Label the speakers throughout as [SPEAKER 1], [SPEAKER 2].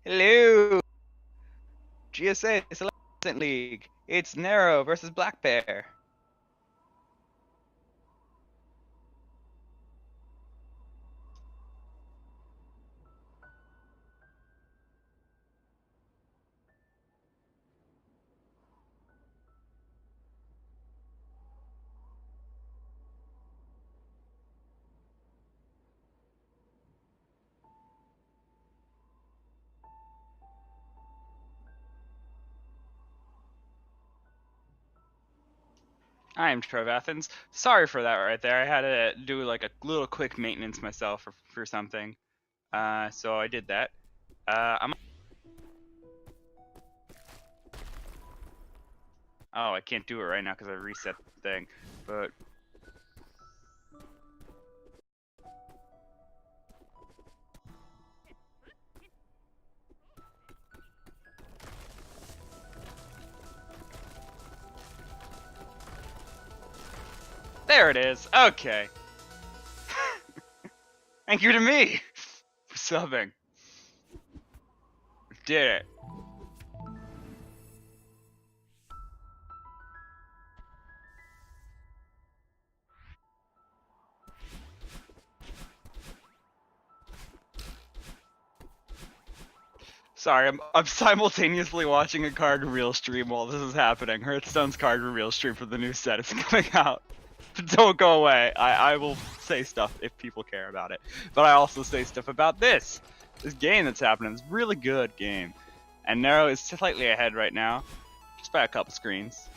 [SPEAKER 1] Hello, GSA Celeste Any League. It's Nero versus blackpear. I'm Trev Athens. Sorry for that right there. I had to do like a little quick maintenance myself for something. So I did that. I'm. Oh, I can't do it right now because I reset the thing. But there it is. Okay. Thank you to me for subbing. Did it. Sorry, I'm simultaneously watching a card reveal stream while this is happening. Hearthstone's card reveal stream for the new set is coming out. Don't go away. I will say stuff if people care about it. But I also say stuff about this. This game that's happening is a really good game. And Nero is slightly ahead right now. Just by a couple screens.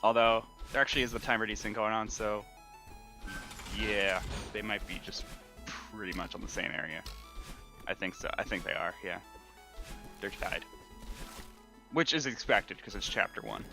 [SPEAKER 1] Although, there actually is the timer desync going on, so... Yeah, they might be just pretty much on the same area. I think so. I think they are, yeah. They're tied. Which is expected, because it's Chapter 1.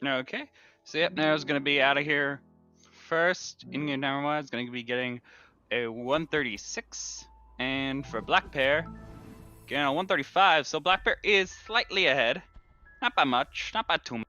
[SPEAKER 1] Okay, so yep, Nero's going to be out of here first. In-game timer-wise, is going to be getting a 136, and for blackpear, getting a 135. So blackpear is slightly ahead, not by much, not by too much.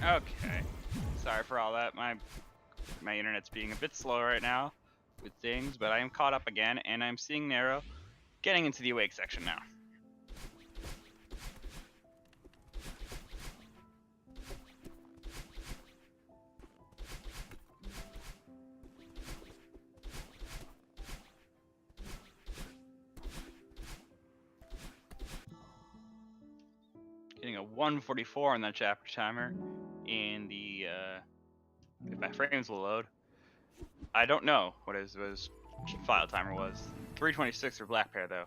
[SPEAKER 1] Okay, sorry for all that. My internet's being a bit slow right now with things, but I am caught up again, and I'm seeing Nero getting into the awake section now. Getting a 144 on that chapter timer, and the if my frames will load. I don't know what his file timer was. 326 for blackpear though.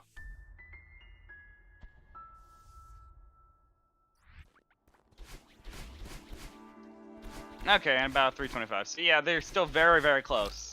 [SPEAKER 1] Okay, and about 325. So yeah, they're still very, very close.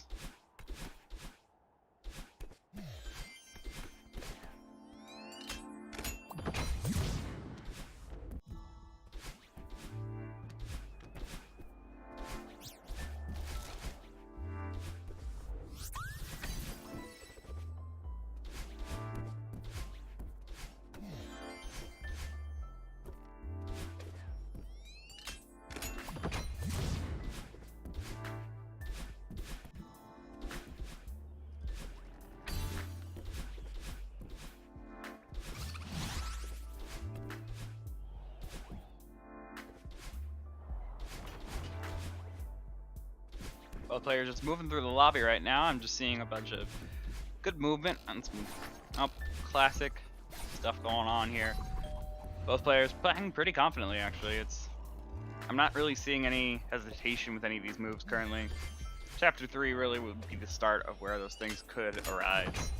[SPEAKER 1] Both players just moving through the lobby right now. I'm just seeing a bunch of good movement and some classic stuff going on here. Both players playing pretty confidently, actually. I'm not really seeing any hesitation with any of these moves currently. Chapter 3 really would be the start of where those things could arise.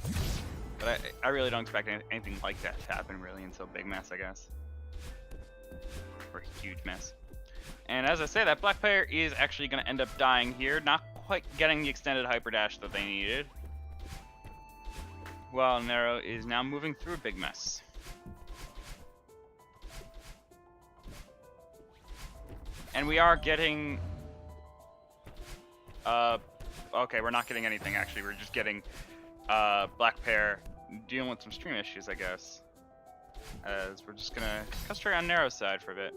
[SPEAKER 1] But I really don't expect anything like that to happen really until Big Mess, I guess. Or Huge Mess. And as I say, that black player is actually going to end up dying here, not quite getting the extended hyper dash that they needed. While Nero is now moving through a Big Mess. And we are getting... okay, we're not getting anything actually, we're just getting black pair dealing with some stream issues, I guess. As we're just going to concentrate on Nero's side for a bit.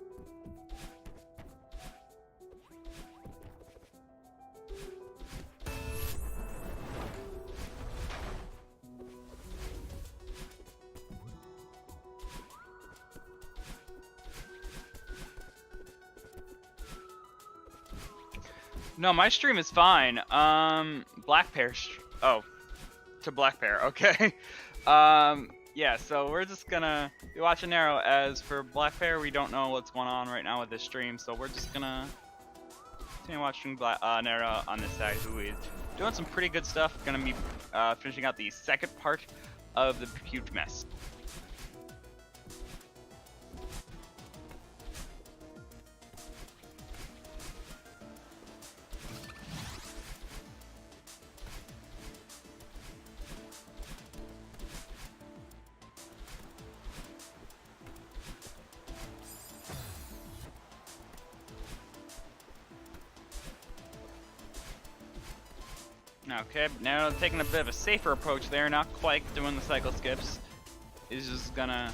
[SPEAKER 1] No, my stream is fine. Black pair. Oh, to black pair. Okay. Yeah. So we're just gonna be watching Nero. As for black pair, we don't know what's going on right now with this stream, so we're just gonna continue watching Nero on this side, who is doing some pretty good stuff. Gonna be finishing out the second part of the Huge Mess. Okay, now taking a bit of a safer approach there, not quite doing the cycle skips. Is just gonna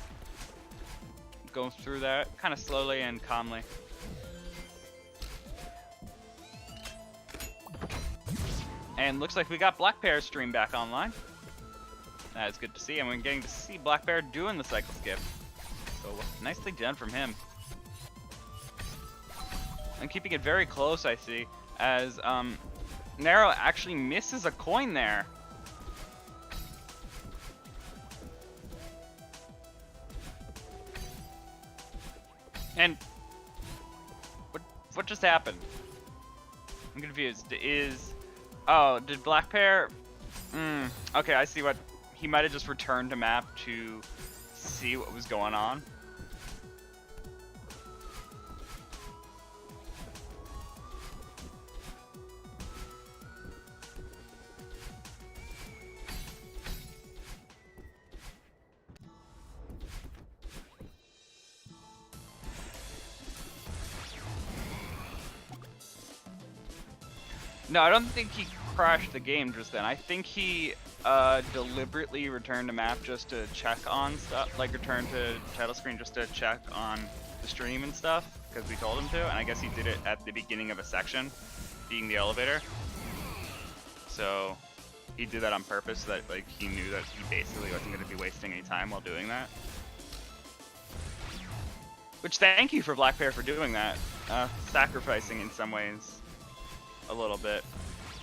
[SPEAKER 1] go through that kind of slowly and calmly. And looks like we got Black Pair's stream back online. That is good to see, and we're getting to see Black Pair doing the cycle skip. So nicely done from him. And keeping it very close, I see, as Nero actually misses a coin there. And what just happened? I'm confused. Oh, did Black Pair? Okay, I see what he might have just returned to map to see what was going on. No, I don't think he crashed the game just then. I think he deliberately returned to map just to check on stuff, like returned to title screen just to check on the stream and stuff, because we told him to, and I guess he did it at the beginning of a section, being the elevator. So he did that on purpose, so that like he knew that he basically wasn't going to be wasting any time while doing that. Which, thank you for Black Pair for doing that, sacrificing in some ways a little bit,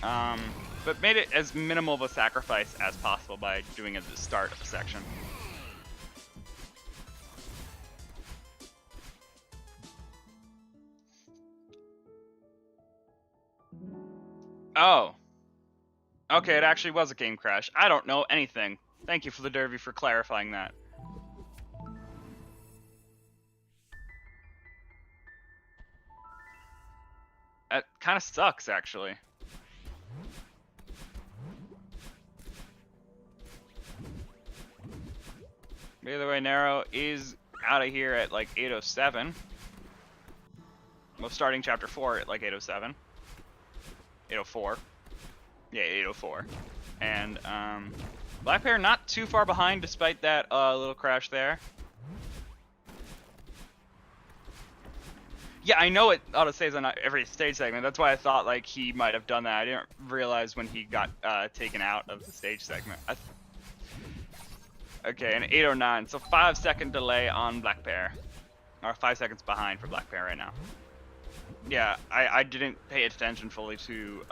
[SPEAKER 1] but made it as minimal of a sacrifice as possible by doing it at the start of the section. Oh. Okay, it actually was a game crash. I don't know anything. Thank you for the Derby for clarifying that. That kind of sucks, actually. Either way, Narrow is out of here at like 8:07. Well, starting chapter 4 at like 8:07. 8:04. Yeah, 8:04. And blackpear not too far behind despite that little crash there. Yeah, I know it auto saves on every stage segment. That's why I thought like he might have done that. I didn't realize when he got taken out of the stage segment. Okay, and 8:09, so 5-second delay on blackpear, or 5 seconds behind for blackpear right now. Yeah, I didn't pay attention fully to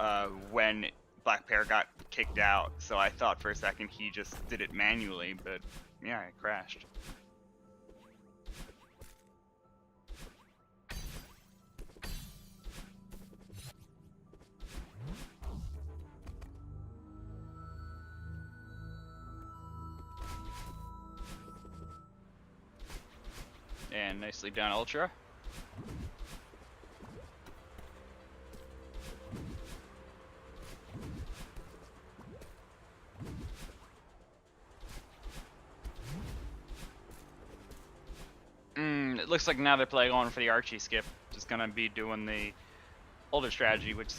[SPEAKER 1] when blackpear got kicked out, so I thought for a second he just did it manually, but yeah, it crashed. And nicely done, Ultra. It looks like now they're going for the Archie skip. Just gonna be doing the older strategy, which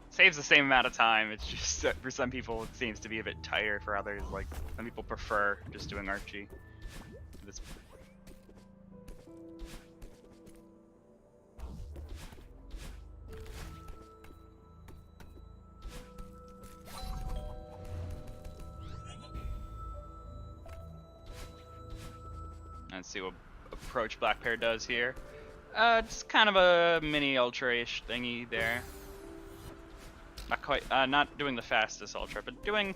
[SPEAKER 1] saves the same amount of time. It's just for some people it seems to be a bit tighter. For others, like some people prefer just doing Archie. This Let's see what approach blackpear does here. It's kind of a mini ultra-ish thingy there. Not quite, not doing the fastest ultra, but doing.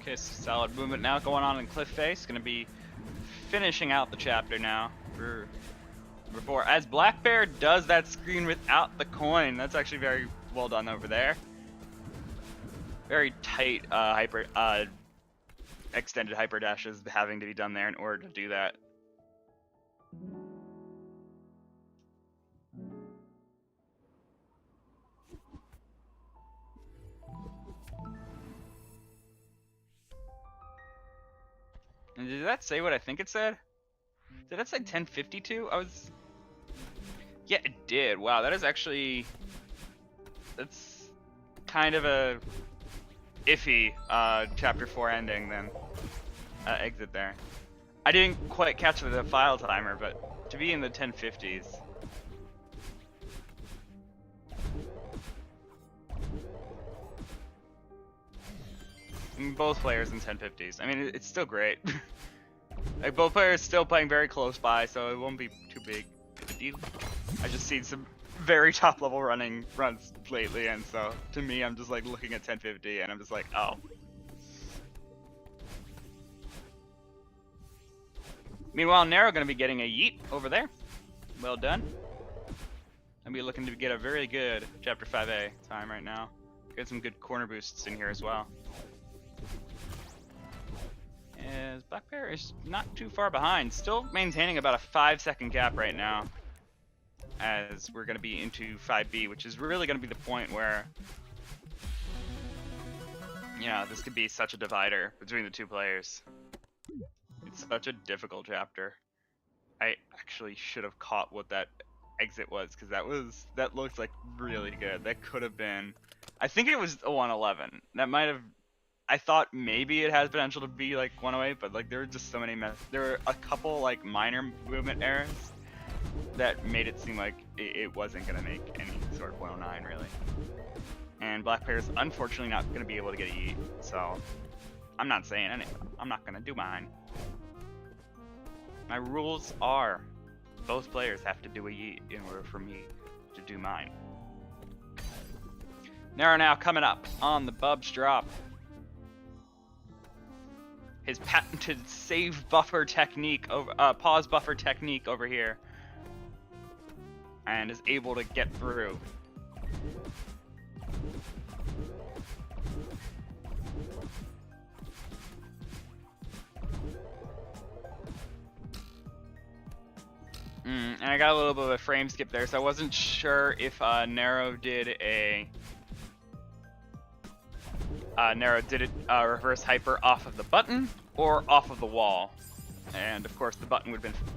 [SPEAKER 1] Okay, solid movement now going on in Cliff Face. Gonna be finishing out the chapter now. Before, as blackpear does that screen without the coin. That's actually very well done over there. Very tight extended hyper dashes having to be done there in order to do that. And did that say what I think it said? Did that say 1052? Yeah, it did. Wow, that is actually... That's kind of a iffy chapter 4 ending then. Exit there. I didn't quite catch the file timer, but to be in the 1050s... Both players in 1050s. I mean, it's still great. Like, both players still playing very close by, so it won't be too big of a deal. I just seen some very top level runs lately, and so to me, I'm just like looking at 1050, and I'm just like, oh. Meanwhile, Nero gonna be getting a yeet over there. Well done. I'll be looking to get a very good Chapter 5A time right now. Get some good corner boosts in here as well. As blackpear is not too far behind, still maintaining about a 5-second gap right now, as we're going to be into 5B, which is really going to be the point where, you know, this could be such a divider between the two players. It's such a difficult chapter. I actually should have caught what that exit was, because that looks like really good. That could have been, I think it was a 111. That might have. I thought maybe it has potential to be like 108, but like there were just so many there were a couple like minor movement errors that made it seem like it wasn't gonna make any sort of 109 really. And blackpear is unfortunately not gonna be able to get a yeet, so I'm not saying anything. I'm not gonna do mine. My rules are both players have to do a yeet in order for me to do mine. Nero now coming up on the Bubs drop. His patented save buffer technique, pause buffer technique over here. And is able to get through. And I got a little bit of a frame skip there, so I wasn't sure if Nero did a reverse hyper off of the button or off of the wall. And of course the button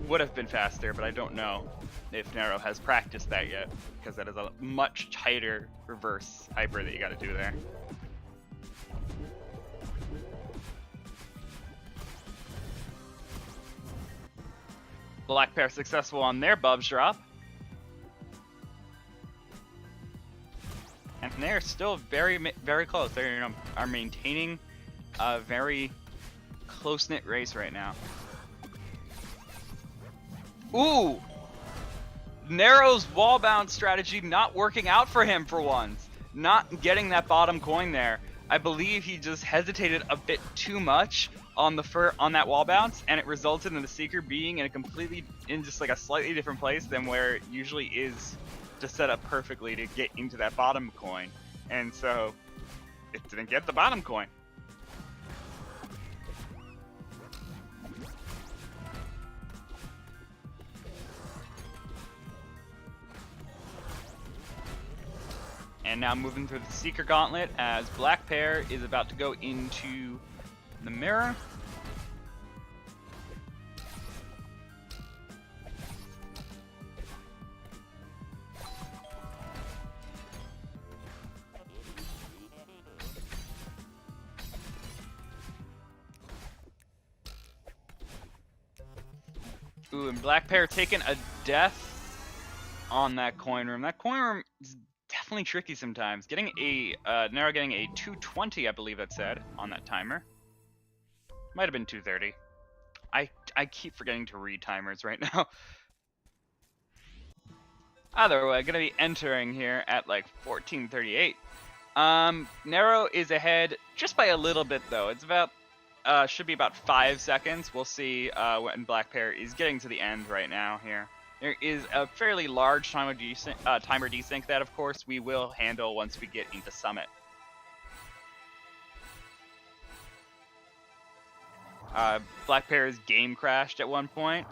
[SPEAKER 1] would have been faster, but I don't know if Nero has practiced that yet, because that is a much tighter reverse hyper that you got to do there. Blackpear successful on their Bubs drop. And they're still very, very close. They are maintaining a very close-knit race right now. Ooh! Nero's wall bounce strategy not working out for him for once. Not getting that bottom coin there. I believe he just hesitated a bit too much on that wall bounce, and it resulted in the Seeker being in just like a slightly different place than where it usually is to set up perfectly to get into that bottom coin. And so it didn't get the bottom coin. And now moving through the Seeker Gauntlet as Blackpear is about to go into the mirror. Ooh, and Blackpear taking a death on that coin room. That coin room is definitely tricky sometimes. Getting a Nero getting a 220, I believe that said on that timer. Might have been 230. I keep forgetting to read timers right now. Either way, gonna be entering here at like 14:38. Nero is ahead just by a little bit though. It's about should be about 5 seconds. We'll see when Blackpear is getting to the end right now here. There is a fairly large timer desync that, of course, we will handle once we get into Summit. Blackpear's game crashed at one point,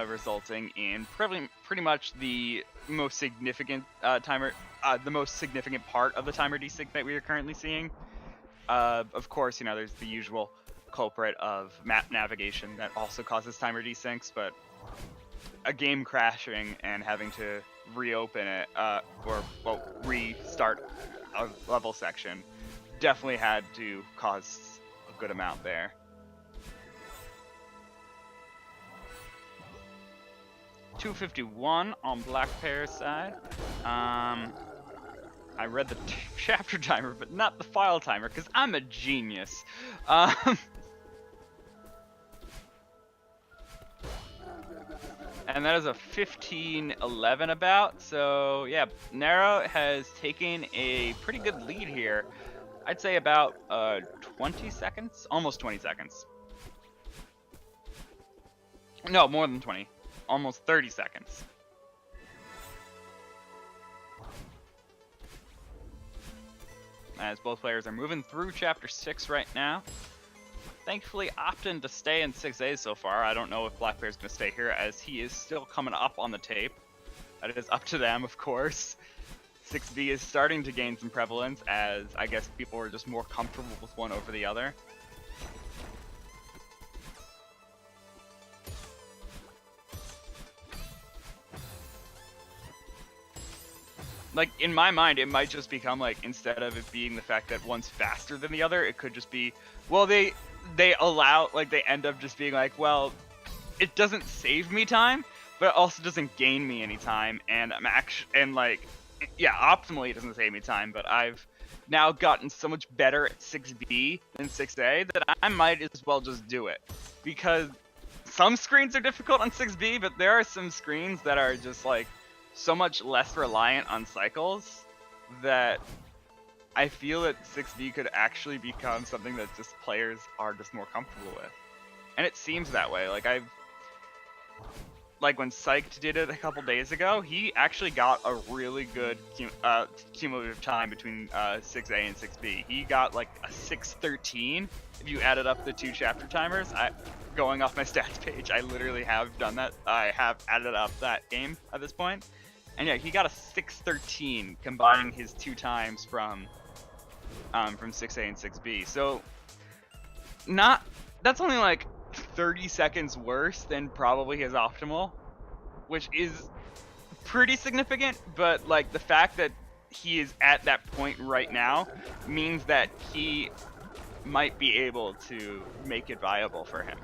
[SPEAKER 1] resulting in pretty much the most significant the most significant part of the timer desync that we are currently seeing. Of course, you know, there's the usual culprit of map navigation that also causes timer desyncs, but a game crashing and having to reopen it restart a level section definitely had to cause a good amount there. $251 on Blackpear's side. I read the chapter timer, but not the file timer, because I'm a genius. And that is a 15:11 about. So yeah, Nero has taken a pretty good lead here. I'd say about 20 seconds, almost 20 seconds. No, more than 20, almost 30 seconds. As both players are moving through Chapter 6 right now. Thankfully opting to stay in 6A so far. I don't know if Blackpear's going to stay here as he is still coming up on the tape. That is up to them, of course. 6B is starting to gain some prevalence as I guess people are just more comfortable with one over the other. Like, in my mind, it might just become, like, instead of it being the fact that one's faster than the other, it could just be, well, they allow, like, they end up just being like, well, it doesn't save me time, but it also doesn't gain me any time, and I'm actually, and, like, yeah, optimally it doesn't save me time, but I've now gotten so much better at 6B than 6A that I might as well just do it. Because some screens are difficult on 6B, but there are some screens that are just like so much less reliant on cycles that I feel that 6B could actually become something that just players are just more comfortable with. And it seems that way. Like when Psyched did it a couple days ago, he actually got a really good cumulative time between 6A and 6B. He got like a 6:13 if you added up the 2 chapter timers. Going off my stats page, I literally have done that. I have added up that game at this point. And yeah, he got a 6:13 combining his 2 times from 6A and 6B. So that's only like 30 seconds worse than probably his optimal, which is pretty significant, but like the fact that he is at that point right now means that he might be able to make it viable for him.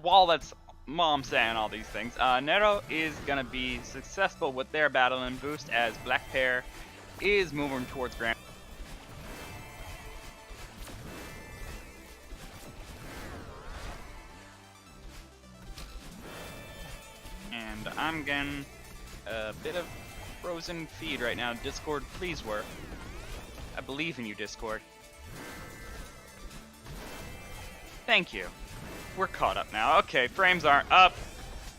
[SPEAKER 1] While I'm saying all these things, Nero is gonna be successful with their battle and boost as blackpear is moving towards Grand. And I'm getting a bit of frozen feed right now. Discord, please work. I believe in you, Discord. Thank you. We're caught up now. Okay, frames aren't up.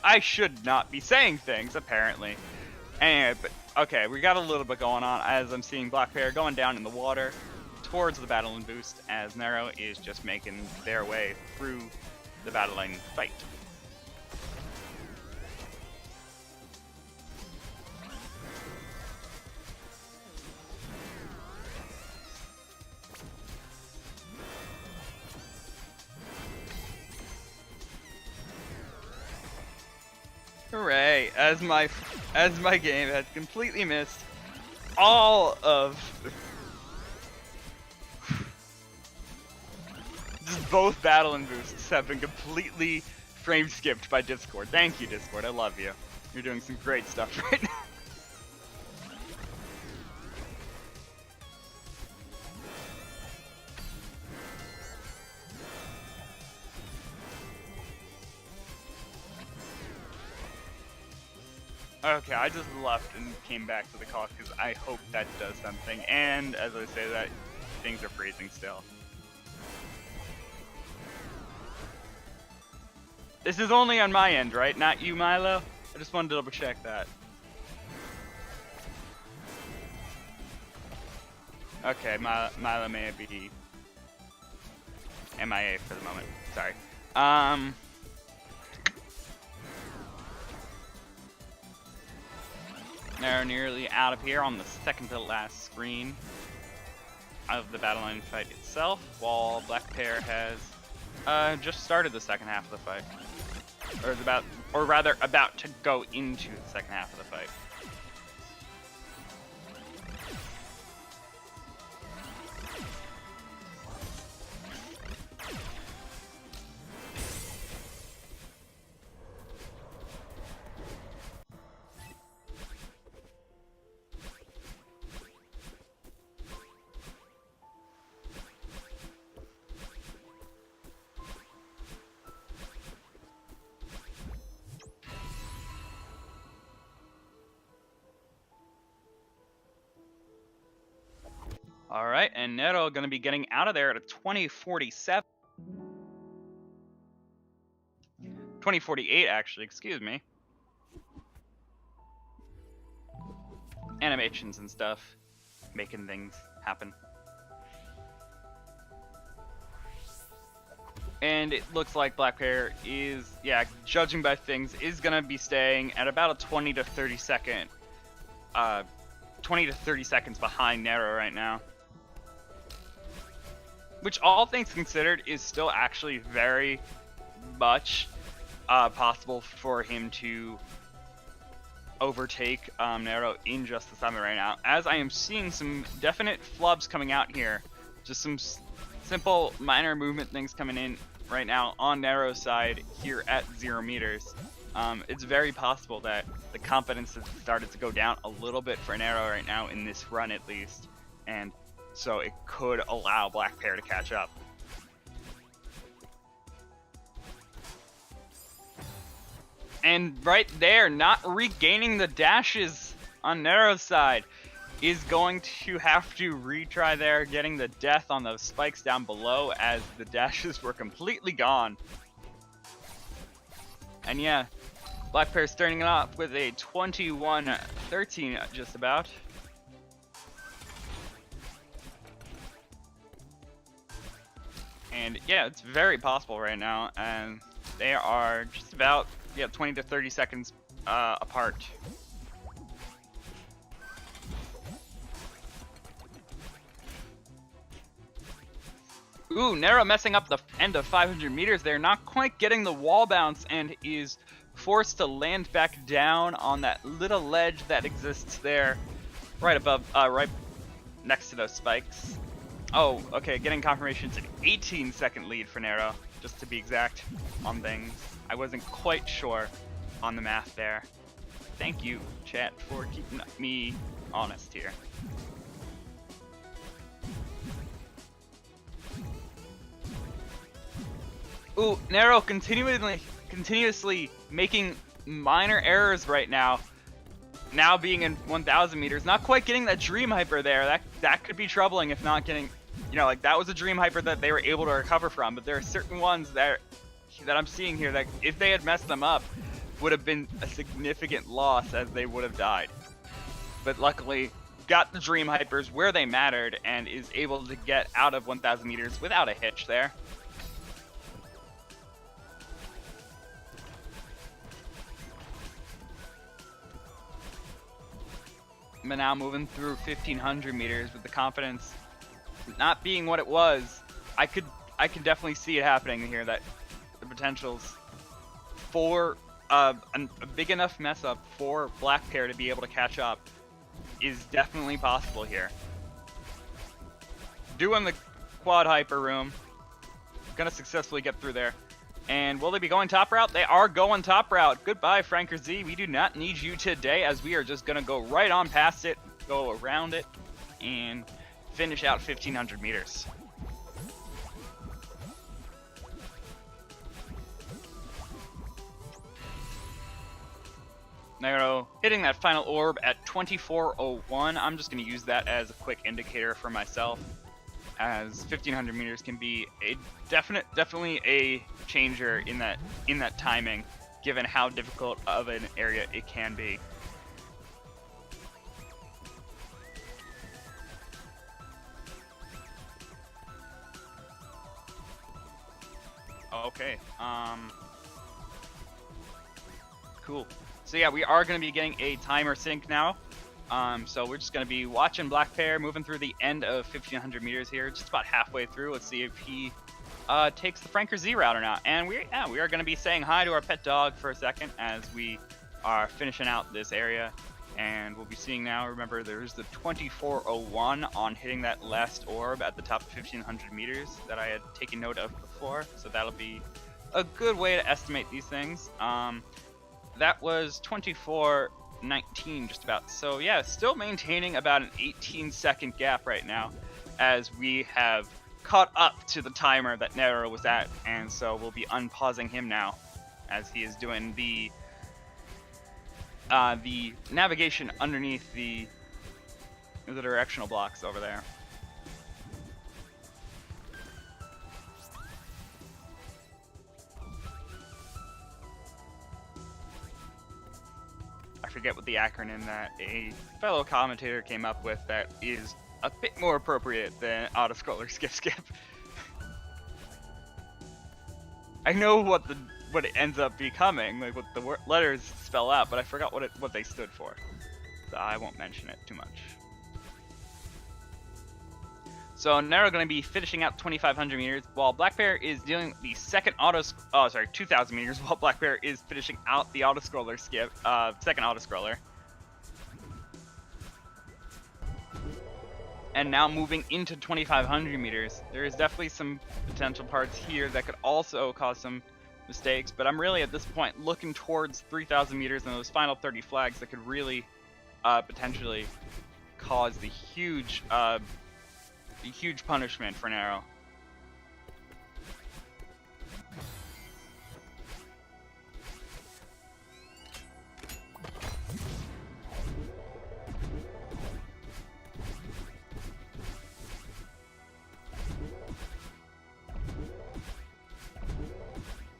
[SPEAKER 1] I should not be saying things, apparently. Anyway, but okay, we got a little bit going on as I'm seeing blackpear going down in the water towards the battle and boost as Nero is just making their way through the battling fight. Hooray! As my game has completely missed all of just both battle and boosts have been completely frame skipped by Discord. Thank you, Discord. I love you. You're doing some great stuff right now. Okay, I just left and came back to the call because I hope that does something. And as I say that, things are freezing still. This is only on my end, right? Not you, Milo? I just wanted to double check that. Okay, Milo may be MIA for the moment. Sorry. They're nearly out of here on the second to last screen of the battle line fight itself, while blackpear has just started the second half of the fight, or is about to go into the second half of the fight. Alright, and Nero gonna be getting out of there at a 2047. 2048, actually, excuse me. Animations and stuff, making things happen. And it looks like blackpear is, yeah, judging by things, is gonna be staying at about a 20 to 30 seconds behind Nero right now. Which, all things considered, is still actually very much possible for him to overtake Nero in just the summit right now. As I am seeing some definite flubs coming out here. Just some simple minor movement things coming in right now on Nero's side here at 0 meters. It's very possible that the confidence has started to go down a little bit for Nero right now in this run at least. And so it could allow blackpear to catch up. And right there, not regaining the dashes on Nero's side, is going to have to retry there, getting the death on those spikes down below as the dashes were completely gone. And yeah, blackpear starting it off with a 21-13 just about. And yeah, it's very possible right now, and they are just about 20 to 30 seconds apart. Ooh, Nero messing up the end of 500 meters there, not quite getting the wall bounce, and is forced to land back down on that little ledge that exists there, right above, right next to those spikes. Oh, okay, getting confirmation. It's an 18-second lead for Nero, just to be exact on things. I wasn't quite sure on the math there. Thank you, chat, for keeping me honest here. Ooh, Nero continuously making minor errors right now. Now being in 1,000 meters, not quite getting that dream hyper there. That could be troubling if not getting, like that was a dream hyper that they were able to recover from. But there are certain ones that I'm seeing here that if they had messed them up, would have been a significant loss as they would have died. But luckily, got the dream hypers where they mattered and is able to get out of 1,000 meters without a hitch there. But now moving through 1,500 meters with the confidence not being what it was, I can definitely see it happening here. That the potentials for a big enough mess up for blackpear to be able to catch up is definitely possible here. Doing the quad hyper room, gonna successfully get through there. And will they be going top route? They are going top route. Goodbye, Franker Z. We do not need you today, as we are just going to go right on past it, go around it, and finish out 1,500 meters. Nero hitting that final orb at 24:01. I'm just going to use that as a quick indicator for myself, as 1,500 meters can be a definitely a changer in that timing, given how difficult of an area it can be. Okay, cool. So yeah, we are going to be getting a timer sync now. So we're just going to be watching blackpear moving through the end of 1,500 meters here, just about halfway through. Let's see if he takes the Franker Z route or not. And we are going to be saying hi to our pet dog for a second as we are finishing out this area. And we'll be seeing now, remember, there's the 24:01 on hitting that last orb at the top of 1,500 meters that I had taken note of before. So that'll be a good way to estimate these things. That was 24:19 just about. So yeah, still maintaining about an 18-second gap right now as we have caught up to the timer that Nero was at, and so we'll be unpausing him now as he is doing the navigation underneath the directional blocks over there. I forget what the acronym that a fellow commentator came up with that is a bit more appropriate than autoscroller skip. I know what it ends up becoming, like what the letters spell out, but I forgot what they stood for. So I won't mention it too much. So Nero going to be finishing out 2,500 meters, while blackpear is doing the second 2,000 meters, while blackpear is finishing out the autoscroller second autoscroller. And now moving into 2,500 meters, there is definitely some potential parts here that could also cause some mistakes, but I'm really at this point looking towards 3,000 meters and those final 30 flags that could really potentially cause the huge punishment for Nero.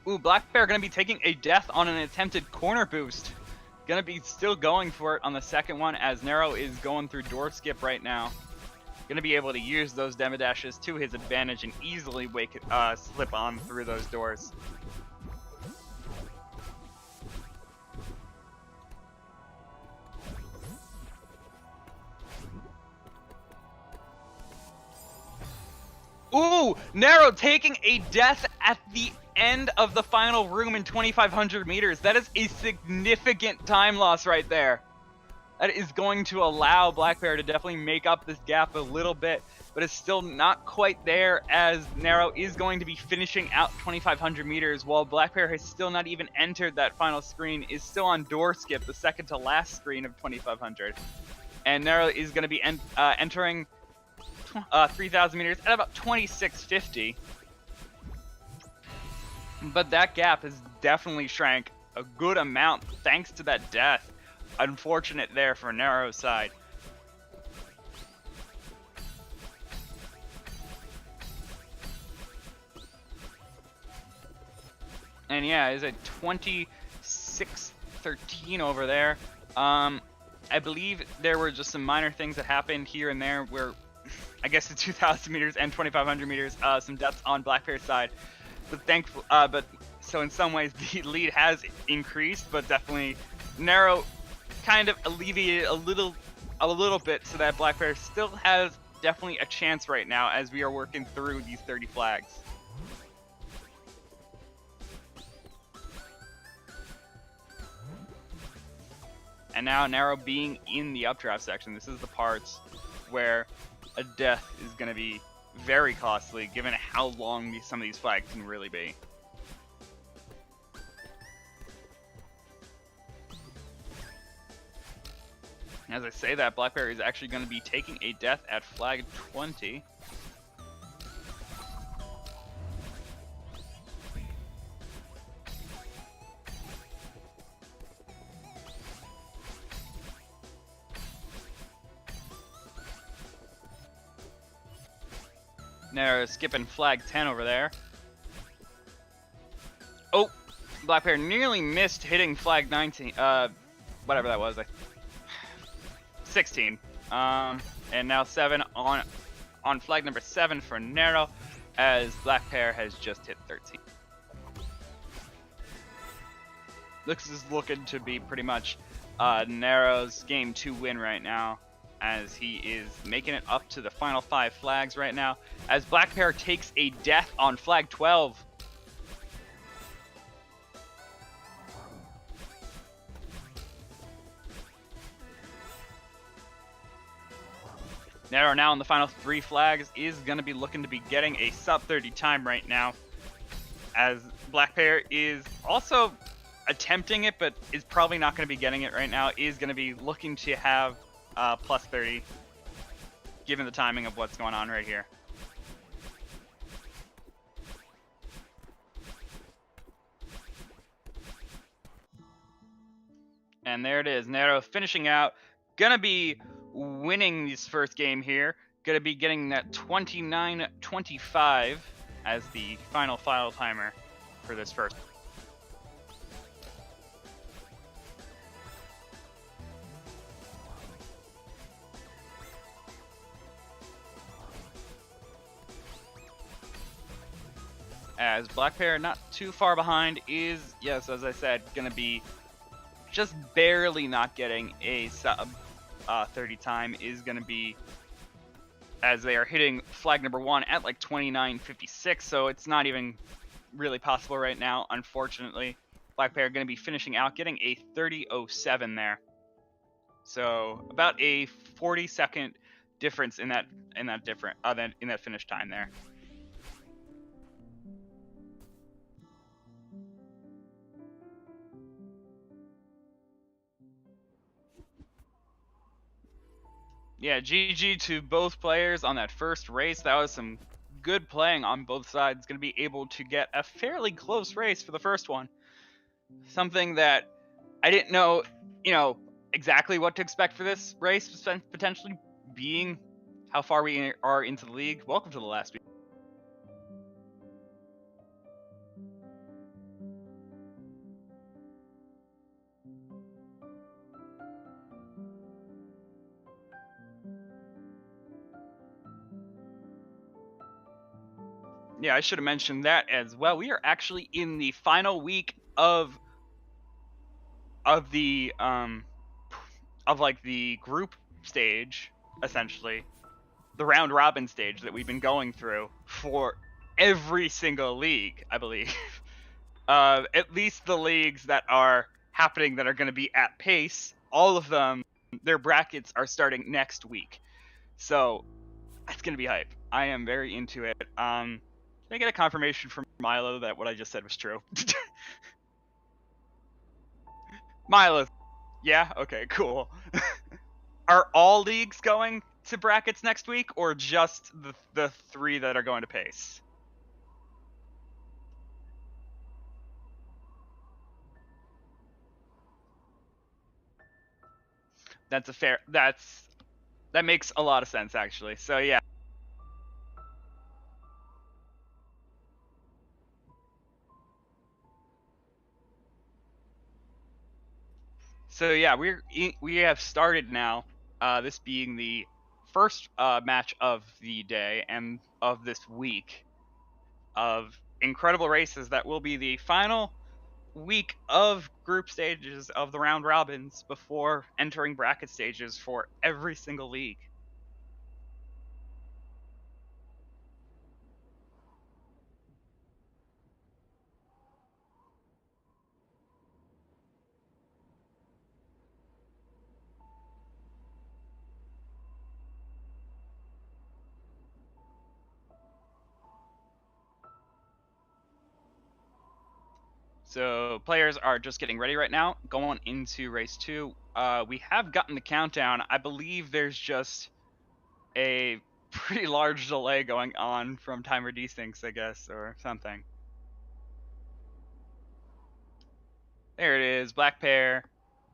[SPEAKER 1] Ooh, blackpear gonna be taking a death on an attempted corner boost. Gonna be still going for it on the second one as Nero is going through door skip right now. Gonna be able to use those demo dashes to his advantage and easily slip on through those doors. Ooh, Nero taking a death at the end of the final room in 2,500 meters. That is a significant time loss right there. That is going to allow blackpear to definitely make up this gap a little bit, but it's still not quite there as Nero is going to be finishing out 2,500 meters while blackpear has still not even entered that final screen, is still on door skip, the second to last screen of 2,500. And Nero is going to be entering 3,000 meters at about 2650. But that gap has definitely shrank a good amount thanks to that death. Unfortunate there for Nero's side. And yeah, it's a 26-13 over there. I believe there were just some minor things that happened here and there where I guess the 2,000 meters and 2,500 meters, some deaths on blackpear's side. But so in some ways the lead has increased, but definitely Nero kind of alleviated a little bit so that blackpear still has definitely a chance right now as we are working through these 30 flags. And now Nero being in the updraft section, this is the parts where a death is going to be very costly given how long some of these flags can really be. As I say that, blackpear is actually going to be taking a death at flag 20. Nero skipping flag 10 over there. Oh, blackpear nearly missed hitting flag 19. Whatever that was. 16. And now 7 on flag number 7 for Nero, as blackpear has just hit 13. This is looking to be pretty much Nero's game 2 win right now, as he is making it up to the final 5 flags right now, as blackpear takes a death on flag 12. Nero now in the final 3 flags is going to be looking to be getting a sub 30 time right now, as blackpear is also attempting it, but is probably not going to be getting it right now, is going to be looking to have plus 30, given the timing of what's going on right here. And there it is, Nero finishing out, gonna be winning this first game here, gonna be getting that 29-25 as the final timer for this first. As blackpear, not too far behind, is, yes, as I said, gonna be just barely not getting a sub 30 time, is gonna be, as they are hitting flag number 1 at like 29.56, so it's not even really possible right now, unfortunately. Blackpear gonna be finishing out, getting a 30.07 there. So about a 40-second difference in that finish time there. Yeah, GG to both players on that first race. That was some good playing on both sides. Going to be able to get a fairly close race for the first one. Something that I didn't know, exactly what to expect for this race, potentially being how far we are into the league. Welcome to the last week. Yeah, I should have mentioned that as well. We are actually in the final week of the like the group stage, essentially. The round robin stage that we've been going through for every single league, I believe. At least the leagues that are happening that are going to be at pace, all of them, their brackets are starting next week. So that's going to be hype. I am very into it. Can I get a confirmation from Milo that what I just said was true? Milo, yeah? Okay, cool. Are all leagues going to brackets next week, or just the 3 that are going to pace? That's a fair. That makes a lot of sense, actually. So yeah. So yeah, we have started now. This being the first match of the day and of this week of incredible races that will be the final week of group stages of the round robins before entering bracket stages for every single league. So players are just getting ready right now, going into race 2. We have gotten the countdown. I believe there's just a pretty large delay going on from timer desyncs, I guess, or something. There it is, blackpear,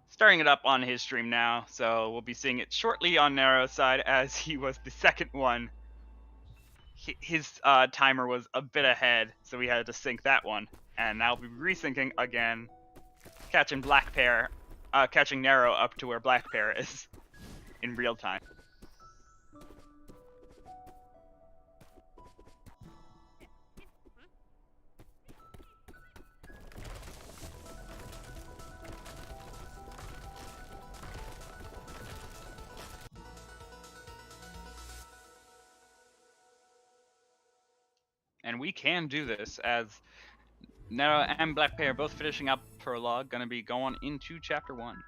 [SPEAKER 1] starting it up on his stream now, so we'll be seeing it shortly on Narrow's side as he was the second one. His timer was a bit ahead, so we had to sync that one, and now we'll be resyncing again, catching blackpear, catching Narrow up to where blackpear is in real time. And we can do this, as Narrow and blackpear both finishing up prologue, gonna be going into chapter 1.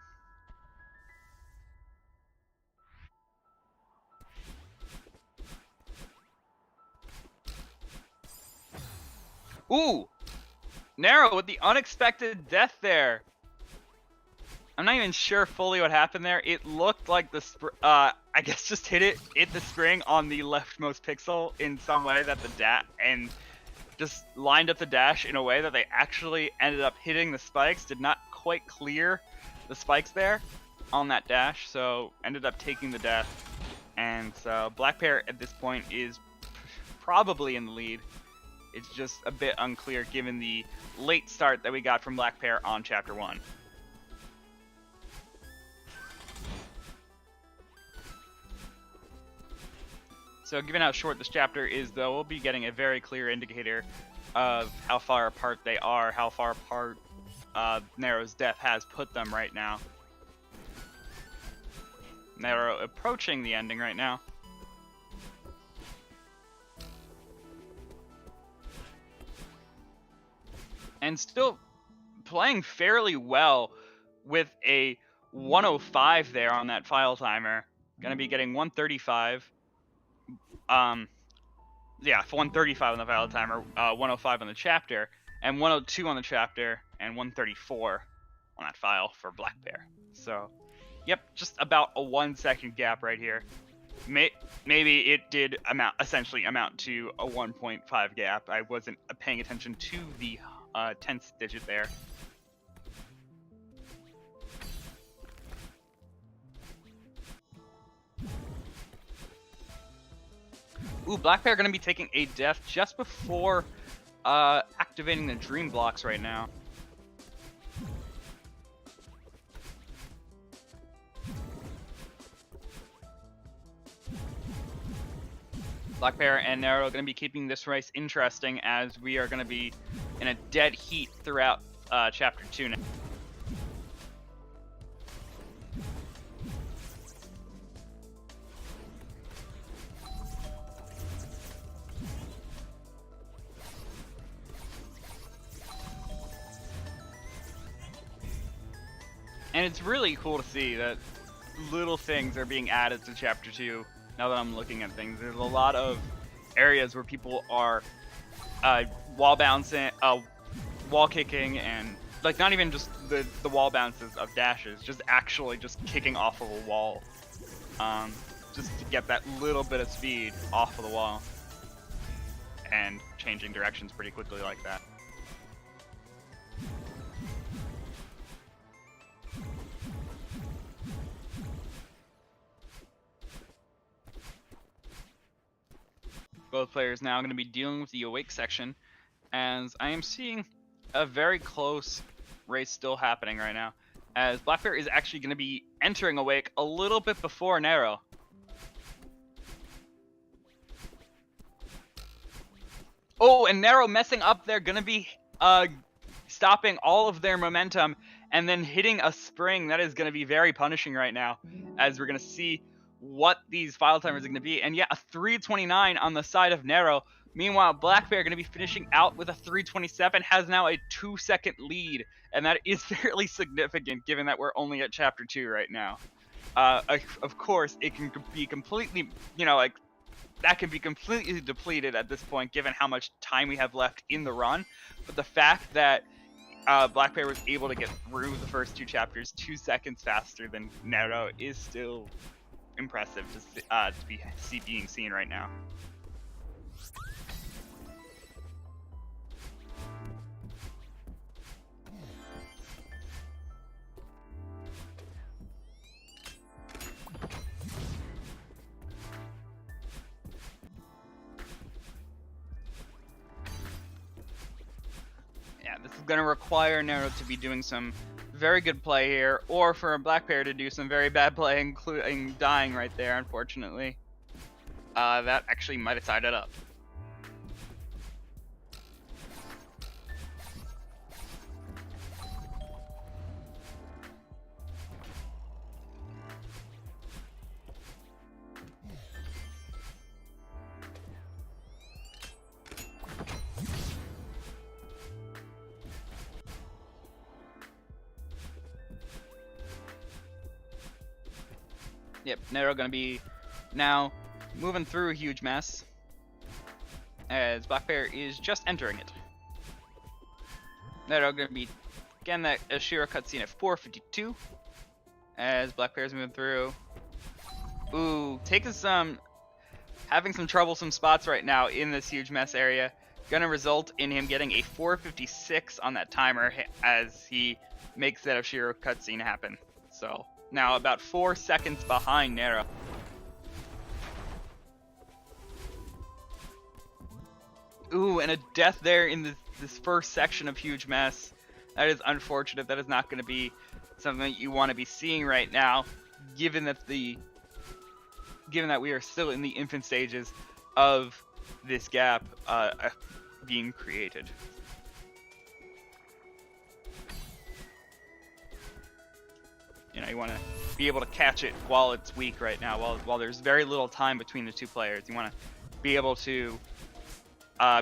[SPEAKER 1] Ooh! Narrow with the unexpected death there. I'm not even sure fully what happened there. It looked like the I guess just hit the spring on the leftmost pixel in some way that and just lined up the dash in a way that they actually ended up hitting the spikes. Did not quite clear the spikes there on that dash, so ended up taking the death. And so blackpear at this point is probably in the lead. It's just a bit unclear given the late start that we got from blackpear on chapter 1. So given how short this chapter is, though, we'll be getting a very clear indicator of how far apart they are, how far apart Narrow's death has put them right now. Narrow approaching the ending right now. And still playing fairly well with a 105 there on that file timer. Gonna be getting 135. Yeah, 135 on the file timer, 105 on the chapter, and 102 on the chapter, and 134 on that file for blackpear. So, yep, just about a 1 second gap right here. Maybe it did essentially amount to a 1.5 gap. I wasn't paying attention to the 10th digit there. Ooh, blackpear going to be taking a death just before activating the dream blocks right now. Blackpear and Nero are going to be keeping this race interesting as we are going to be in a dead heat throughout Chapter 2 now. And it's really cool to see that little things are being added to Chapter 2 now that I'm looking at things. There's a lot of areas where people are wall bouncing, wall kicking, and like not even just the wall bounces of dashes, just actually just kicking off of a wall, just to get that little bit of speed off of the wall and changing directions pretty quickly like that. Both players now going to be dealing with the awake section, as I am seeing a very close race still happening right now, as Blackpear is actually going to be entering awake a little bit before Nero. Oh, and Nero messing up. They're going to be stopping all of their momentum and then hitting a spring. That is going to be very punishing right now, as we're going to see what these file timers are going to be. And yeah, a 329 on the side of Nero. Meanwhile, Blackpear going to be finishing out with a 327, has now a 2-second lead, and that is fairly significant given that we're only at Chapter 2 right now. Of course, it can be completely, like, that can be completely depleted at this point given how much time we have left in the run, but the fact that Blackpear was able to get through the first 2 chapters 2 seconds faster than Nero is still impressive to be being seen right now. Yeah, this is going to require Nero to be doing some very good play here, or for Blackpear to do some very bad play, including dying right there, unfortunately. That actually might have tied it up. Yep, Nero gonna be now moving through a huge mess, as Blackpear is just entering it. Nero gonna be getting that Ashira cutscene at 4:52, as Blackpear is moving through. Ooh, having some troublesome spots right now in this huge mess area. Gonna result in him getting a 4:56 on that timer as he makes that Ashira cutscene happen. So now about 4 seconds behind Nero. Ooh, and a death there in this first section of huge mess. That is unfortunate. That is not going to be something that you want to be seeing right now, given that we are still in the infant stages of this gap being created. You want to be able to catch it while it's weak right now, while there's very little time between the 2 players. You want to be able to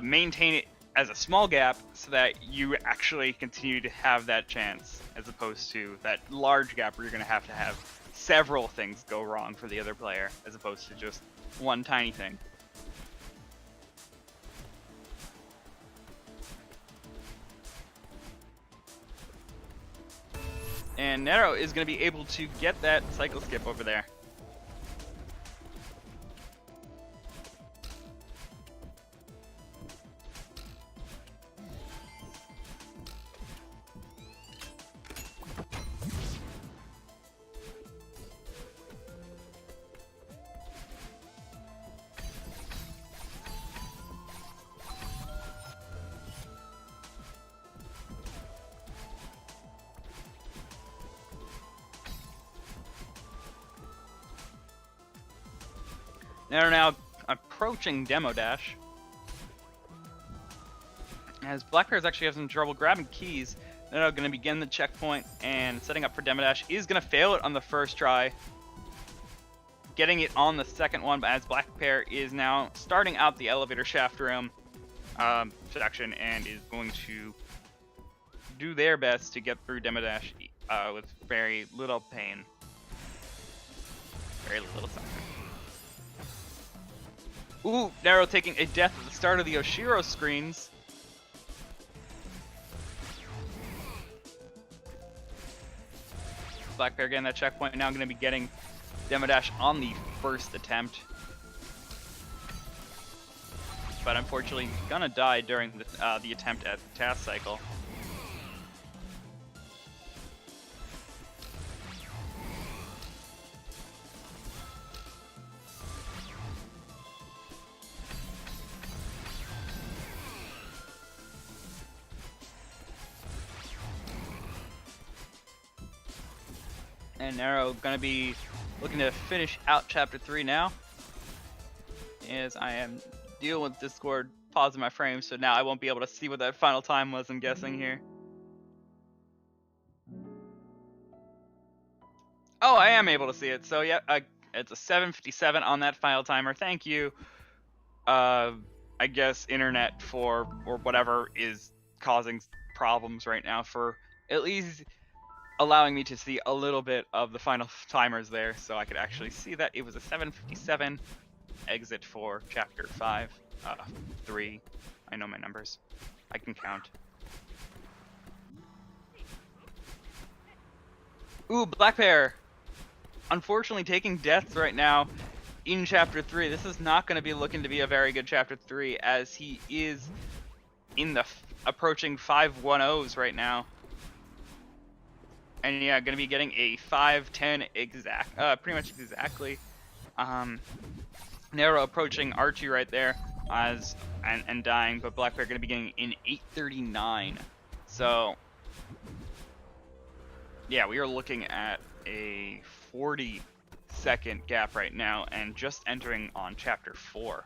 [SPEAKER 1] maintain it as a small gap so that you actually continue to have that chance, as opposed to that large gap where you're going to have several things go wrong for the other player, as opposed to just one tiny thing. And Nero is going to be able to get that cycle skip over there. Nero now approaching Demo Dash. As blackpear is actually having some trouble grabbing keys, they're going to begin the checkpoint and setting up for Demo Dash. Is going to fail it on the first try, getting it on the second one, but as blackpear is now starting out the elevator shaft room section and is going to do their best to get through Demo Dash with very little pain. Very little suffering. Ooh, Nero taking a death at the start of the Oshiro screens. blackpear getting that checkpoint, now going to be getting Demo Dash on the first attempt. But unfortunately, gonna die during the attempt at the task cycle. And Nero gonna be looking to finish out Chapter 3 now, as I am dealing with Discord pausing my frame, so now I won't be able to see what that final time was, I'm guessing here. Oh, I am able to see it, so yeah, it's a 7:57 on that final timer. Thank you. I guess internet or whatever is causing problems right now for at least allowing me to see a little bit of the final timers there, so I could actually see that it was a 7:57 exit for Chapter 5. 3. I know my numbers. I can count. Ooh, blackpear! Unfortunately taking deaths right now in Chapter 3. This is not going to be looking to be a very good Chapter 3, as he is in the approaching 5-1-0s right now. And yeah, going to be getting a 5-10 exact, pretty much exactly. Nero approaching Archie right there and dying, but blackpear going to be getting in 8:39. So yeah, we are looking at a 40-second gap right now, and just entering on Chapter 4.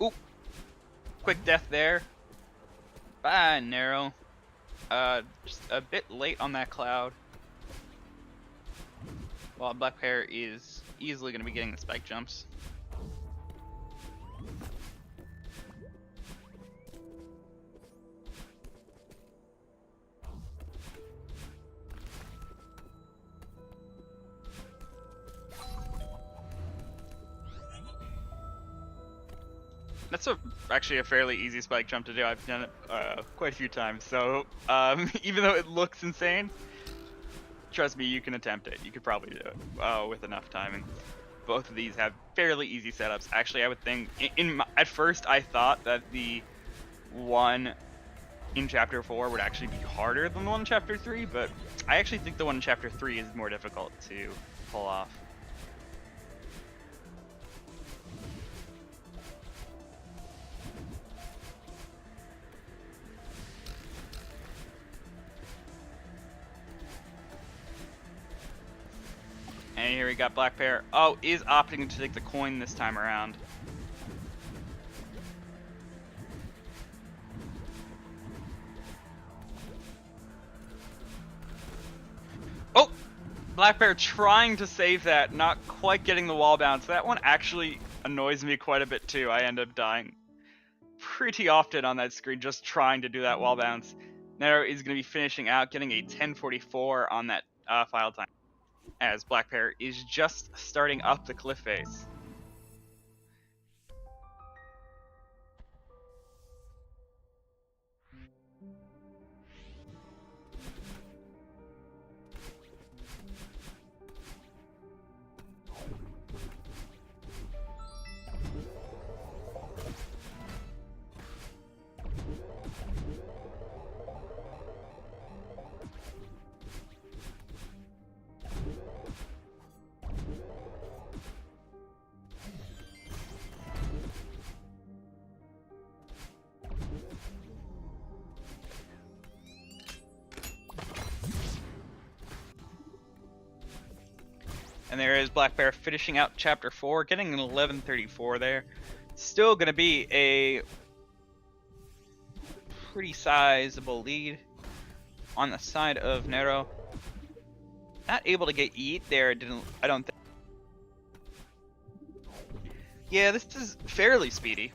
[SPEAKER 1] Oop! Quick death there. Bye, Nero. Just a bit late on that cloud. While blackpear is easily going to be getting the spike jumps. That's actually a fairly easy spike jump to do. I've done it quite a few times, so even though it looks insane, trust me, you can attempt it. You could probably do it with enough timing. Both of these have fairly easy setups. Actually, I would think, at first I thought that the one in Chapter 4 would actually be harder than the one in Chapter 3, but I actually think the one in Chapter 3 is more difficult to pull off. And here we got blackpear. Oh, is opting to take the coin this time around. Oh! blackpear trying to save that, not quite getting the wall bounce. That one actually annoys me quite a bit too. I end up dying pretty often on that screen just trying to do that wall bounce. Nero is going to be finishing out, getting a 10:44 on that file time, as blackpear is just starting up the cliff face. And there is blackpear finishing out chapter 4, getting an 11:34 there. Still going to be a pretty sizable lead on the side of Nero. Not able to get Yeet there, I don't think. Yeah, this is fairly speedy.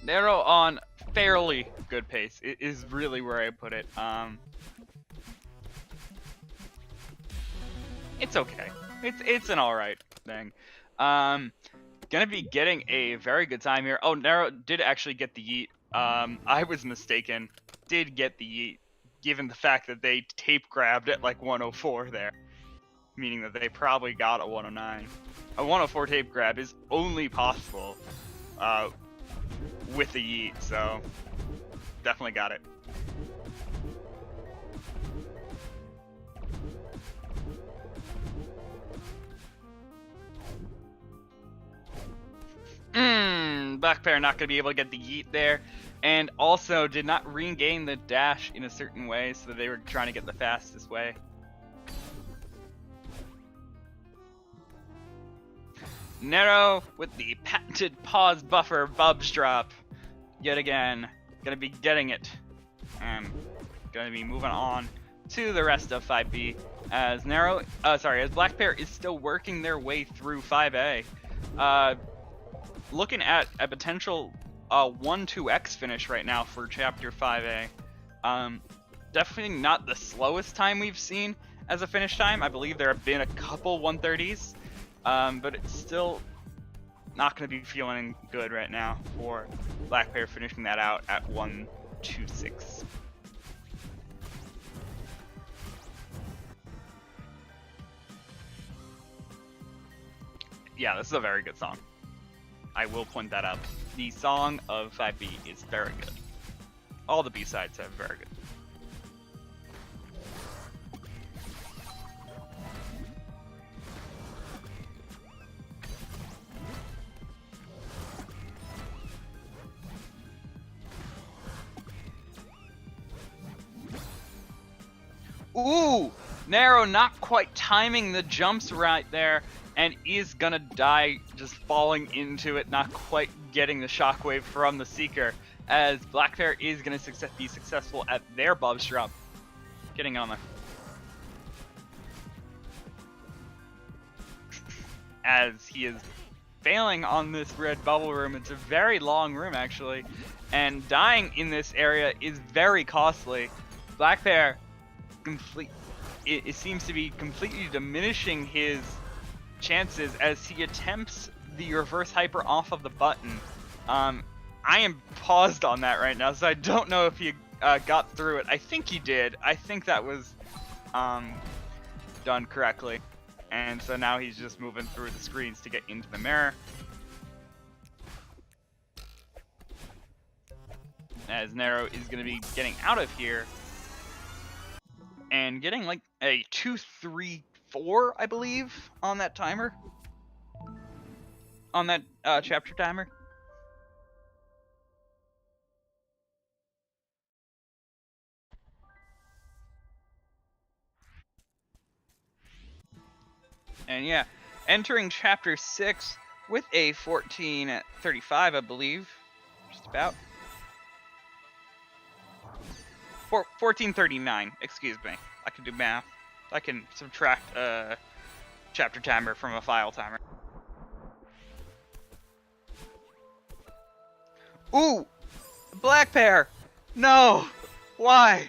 [SPEAKER 1] Nero on fairly good pace is really where I put it. It's okay. It's an alright thing. Gonna be getting a very good time here. Oh, Nero did actually get the Yeet. I was mistaken. Did get the Yeet, given the fact that they tape grabbed at like 104 there. Meaning that they probably got a 109. A 104 tape grab is only possible with the Yeet, so definitely got it. Blackpear not going to be able to get the Yeet there, and also did not regain the dash in a certain way, so they were trying to get the fastest way. Nero with the patented pause buffer Bubs drop. Yet again, gonna be getting it. And gonna be moving on to the rest of 5B as as blackpear is still working their way through 5A. Looking at a potential 1-2x finish right now for chapter 5A. Definitely not the slowest time we've seen as a finish time. I believe there have been a couple 130s. But it's still not going to be feeling good right now for blackpear finishing that out at 1:26. Yeah, this is a very good song. I will point that out. The song of 5B is very good. All the B-sides are very good. Ooh! Nero not quite timing the jumps right there, and is gonna die just falling into it, not quite getting the shockwave from the Seeker, as blackpear is gonna be successful at their Bubs drop. Getting on there. As he is failing on this red bubble room. It's a very long room, actually, and dying in this area is very costly. Blackpear it seems to be completely diminishing his chances as he attempts the reverse hyper off of the button. I am paused on that right now, so I don't know if he got through it. I think he did. I think that was done correctly. And so now he's just moving through the screens to get into the mirror. As Nero is going to be getting out of here. And getting like a 2-3-4, I believe, on that timer. On that chapter timer. And yeah, entering chapter 6 with a 14:35, I believe. Just about. 14:39, excuse me. I can do math. I can subtract a chapter timer from a file timer. Ooh! Blackpear! No! Why?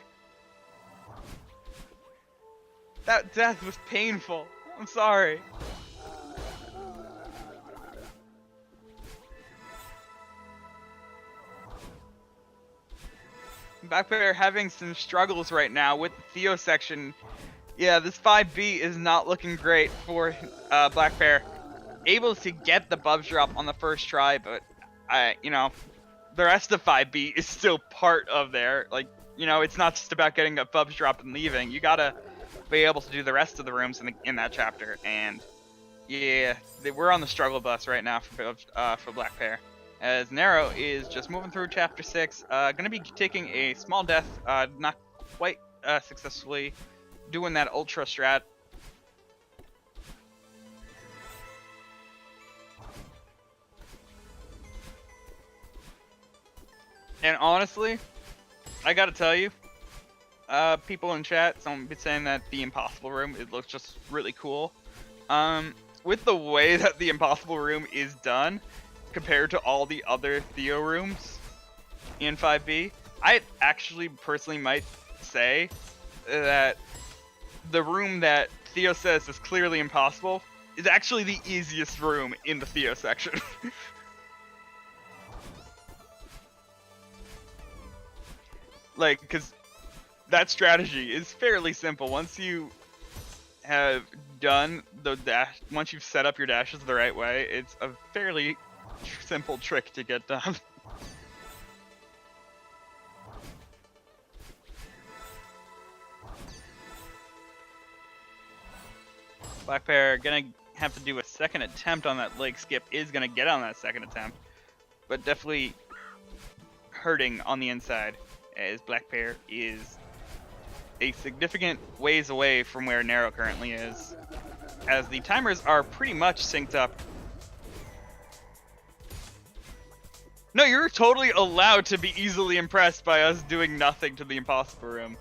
[SPEAKER 1] That death was painful. I'm sorry. Blackpear having some struggles right now with the Theo section. Yeah, this 5B is not looking great for Blackpear. Able to get the Bubs drop on the first try, but you know, the rest of 5B is still part of there. Like, you know, it's not just about getting a Bubs drop and leaving. You gotta be able to do the rest of the rooms in that chapter. And yeah, we're on the struggle bus right now for Blackpear. As Nero is just moving through chapter 6, gonna be taking a small death, not quite successfully doing that ultra strat. And honestly, I gotta tell you, people in chat, someone been saying that the Impossible Room, it looks just really cool. With the way that the Impossible Room is done, compared to all the other Theo rooms in 5B, I actually personally might say that the room that Theo says is clearly impossible is actually the easiest room in the Theo section. Like, because that strategy is fairly simple. Once you have done the dash, once you've set up your dashes the right way, it's a fairly simple trick to get done. Blackpear gonna have to do a second attempt on that leg skip, is gonna get on that second attempt, but definitely hurting on the inside, as Blackpear is a significant ways away from where Narrow currently is, as the timers are pretty much synced up. No, you're totally allowed to be easily impressed by us doing nothing to the Impossible Room.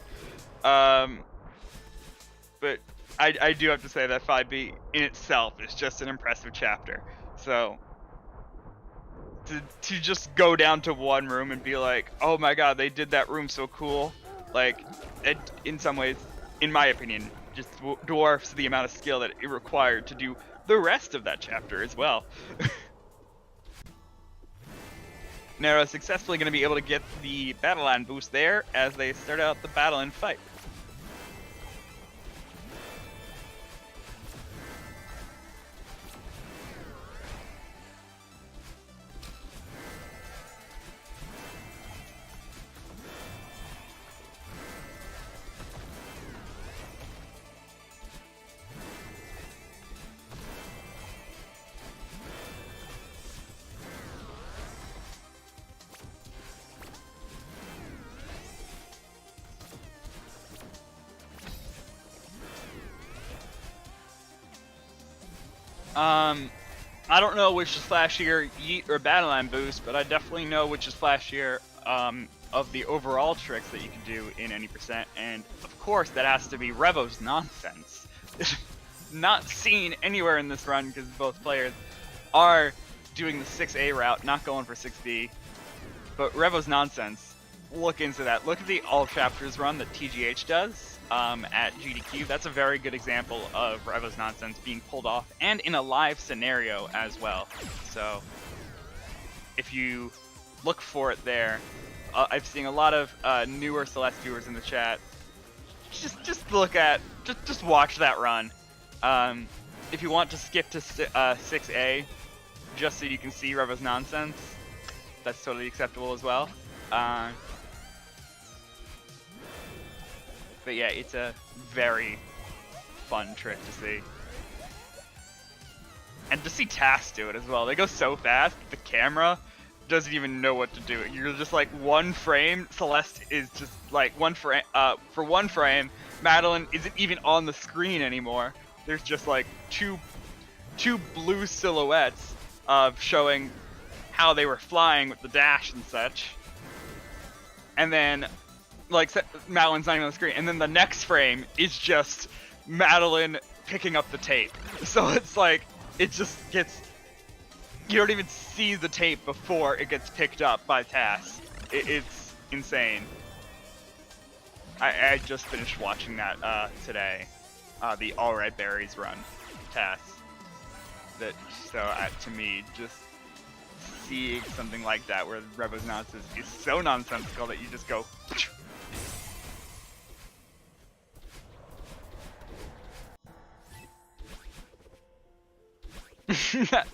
[SPEAKER 1] But I do have to say that 5B in itself is just an impressive chapter. So to just go down to one room and be like, oh my god, they did that room so cool, like, it, in some ways, in my opinion, just dwarfs the amount of skill that it required to do the rest of that chapter as well. Nero successfully going to be able to get the battle line boost there as they start out the battle and fight. I don't know which is flashier, Yeet or Battle Line Boost, but I definitely know which is flashier of the overall tricks that you can do in any percent, and of course that has to be Revo's Nonsense. Not seen anywhere in this run because both players are doing the 6A route, not going for 6B, but Revo's Nonsense, look into that. Look at the all chapters run that TGH does. At GDQ, that's a very good example of Revo's Nonsense being pulled off, and in a live scenario as well. So, if you look for it there, I've seen a lot of newer Celeste viewers in the chat. Just look at, just watch that run. If you want to skip to 6A, just so you can see Revo's Nonsense, that's totally acceptable as well. But yeah, it's a very fun trick to see. And to see TAS do it as well. They go so fast, the camera doesn't even know what to do. You're just like one frame, Celeste is just like one frame, for one frame, Madeline isn't even on the screen anymore. There's just like two blue silhouettes of showing how they were flying with the dash and such. And then like Madeline's not even on the screen, and then the next frame is just Madeline picking up the tape. So it's like, it just gets, you don't even see the tape before it gets picked up by TAS. It's insane. I just finished watching that today, the All Right Berries run, TAS. That, so to me, just seeing something like that where Revo's Nonsense is so nonsensical that you just go.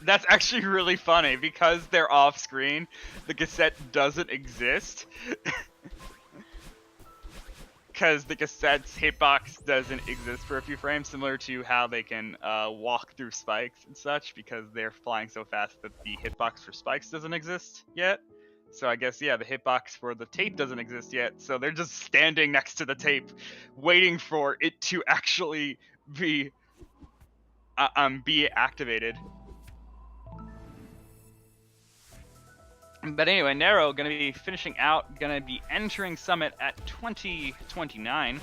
[SPEAKER 1] That's actually really funny because they're off screen. The cassette doesn't exist. Because the cassette's hitbox doesn't exist for a few frames, similar to how they can walk through spikes and such, because they're flying so fast that the hitbox for spikes doesn't exist yet. So I guess, yeah, the hitbox for the tape doesn't exist yet. So they're just standing next to the tape, waiting for it to actually be activated. But anyway, Nero gonna be finishing out, gonna be entering Summit at 2029.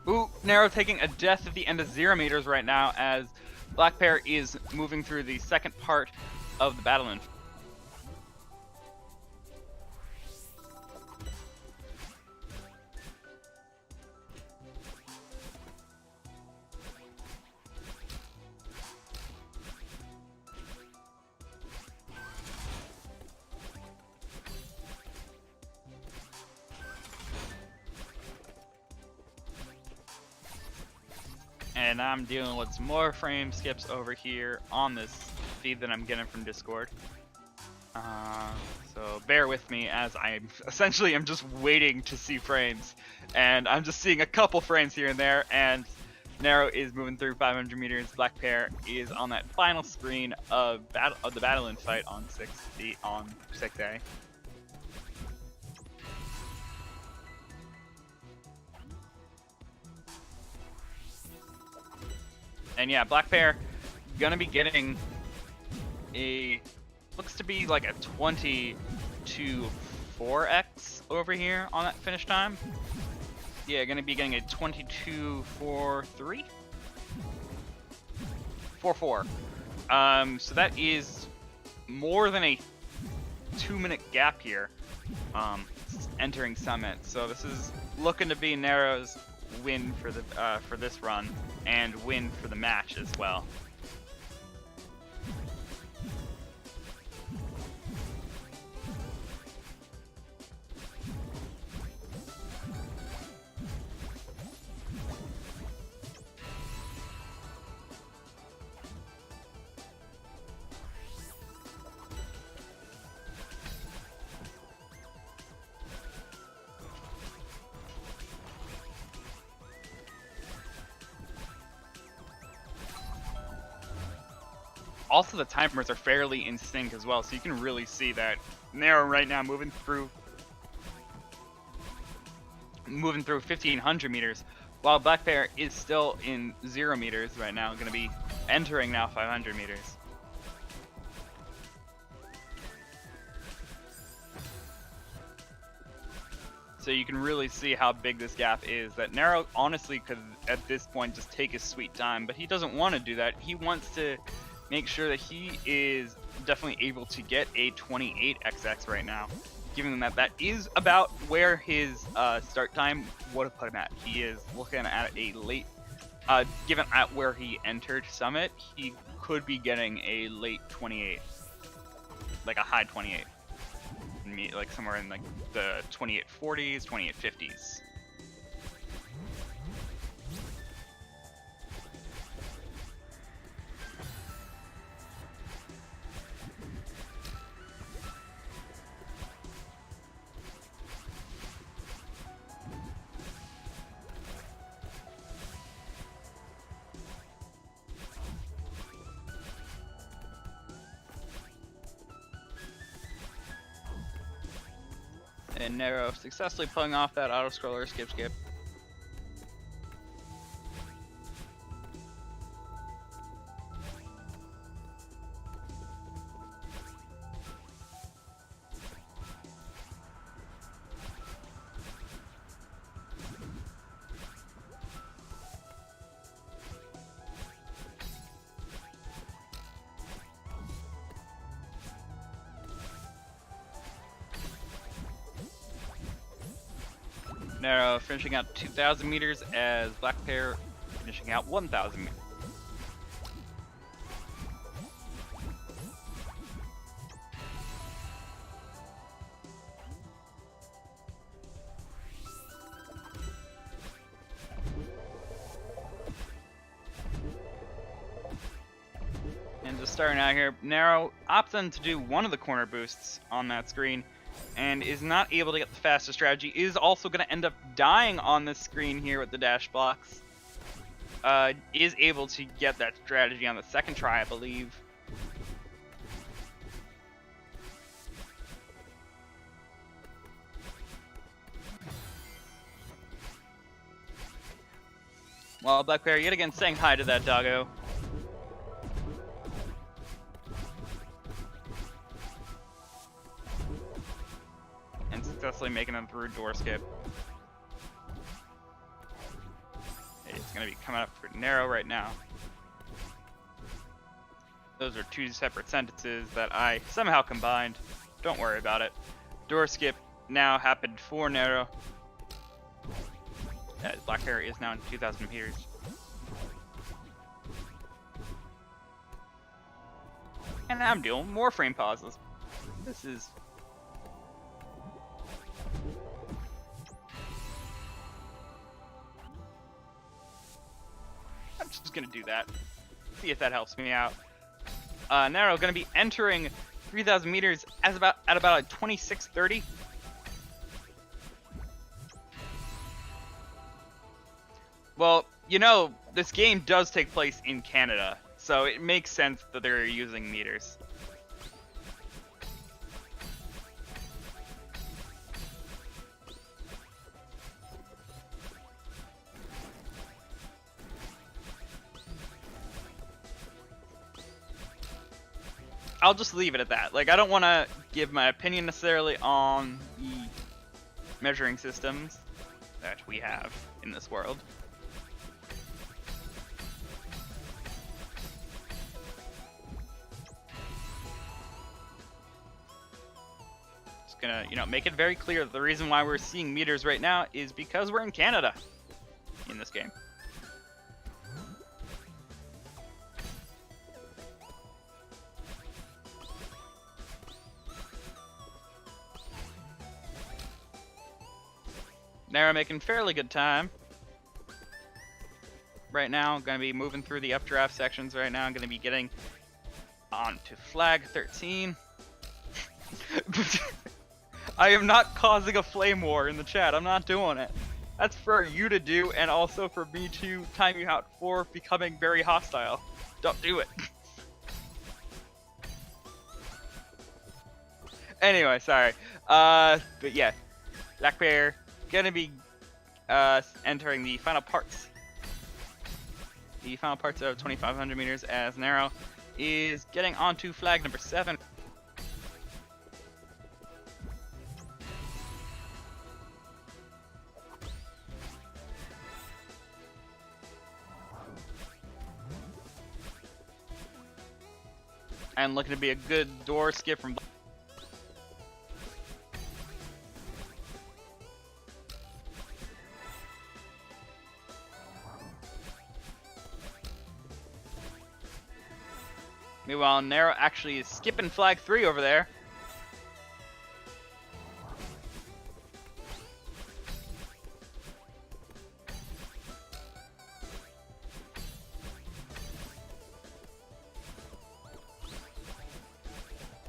[SPEAKER 1] Ooh, Nero taking a death at the end of 0 meters right now as blackpear is moving through the second part of the battle in. And I'm dealing with some more frame skips over here on this feed that I'm getting from Discord. So bear with me as I'm essentially I'm just waiting to see frames, and I'm just seeing a couple frames here and there. And Nero is moving through 500 meters. blackpear is on that final screen of the battle in fight on 6A. And yeah, blackpear gonna be getting looks to be like a 20 to 4x over here on that finish time. Yeah, gonna be getting a 22.43? 4.4. So that is more than a 2-minute gap here, entering Summit. So this is looking to be Nero's win for the for this run, and win for the match as well. Also, the timers are fairly in sync as well, so you can really see that Nero right now moving through 1,500 meters, while blackpear is still in 0 meters right now, going to be entering now 500 meters. So you can really see how big this gap is, that Nero honestly could at this point just take his sweet time, but he doesn't want to do that. He wants to make sure that he is definitely able to get a 28xx right now, given that that is about where his start time would have put him at. He is looking at a late, given at where he entered Summit, he could be getting a late 28, like a high 28, like somewhere in like the 2840s, 2850s. And Nero successfully pulling off that auto-scroller skip. Nero finishing out 2,000 meters as blackpear finishing out 1,000 meters. And just starting out here, Nero opts in to do one of the corner boosts on that screen and is not able to get the fastest strategy, is also going to end up dying on this screen here with the dash blocks. Is able to get that strategy on the second try, I believe. Well, blackpear yet again saying hi to that doggo. And successfully making him through door skip. It's going to be coming up for Nero right now. Those are two separate sentences that I somehow combined. Don't worry about it. Door skip now happened for Nero. blackpear is now in 2,000 meters. And I'm doing more frame pauses. This is... I'm just gonna do that. See if that helps me out. Nero gonna be entering 3,000 meters at about a 26:30. Well, you know, this game does take place in Canada, so it makes sense that they're using meters. I'll just leave it at that. Like, I don't want to give my opinion necessarily on the measuring systems that we have in this world. Just gonna, you know, make it very clear that the reason why we're seeing meters right now is because we're in Canada in this game. Nero making fairly good time. Right now, I'm going to be moving through the updraft sections right now. I'm going to be getting on to flag 13. I am not causing a flame war in the chat. I'm not doing it. That's for you to do, and also for me to time you out for becoming very hostile. Don't do it. Anyway, sorry. But yeah, blackpear gonna be entering the final parts. The final parts of 2,500 meters as Nero is getting onto flag number 7. And looking to be a good door skip from... Meanwhile, Nero actually is skipping flag 3 over there.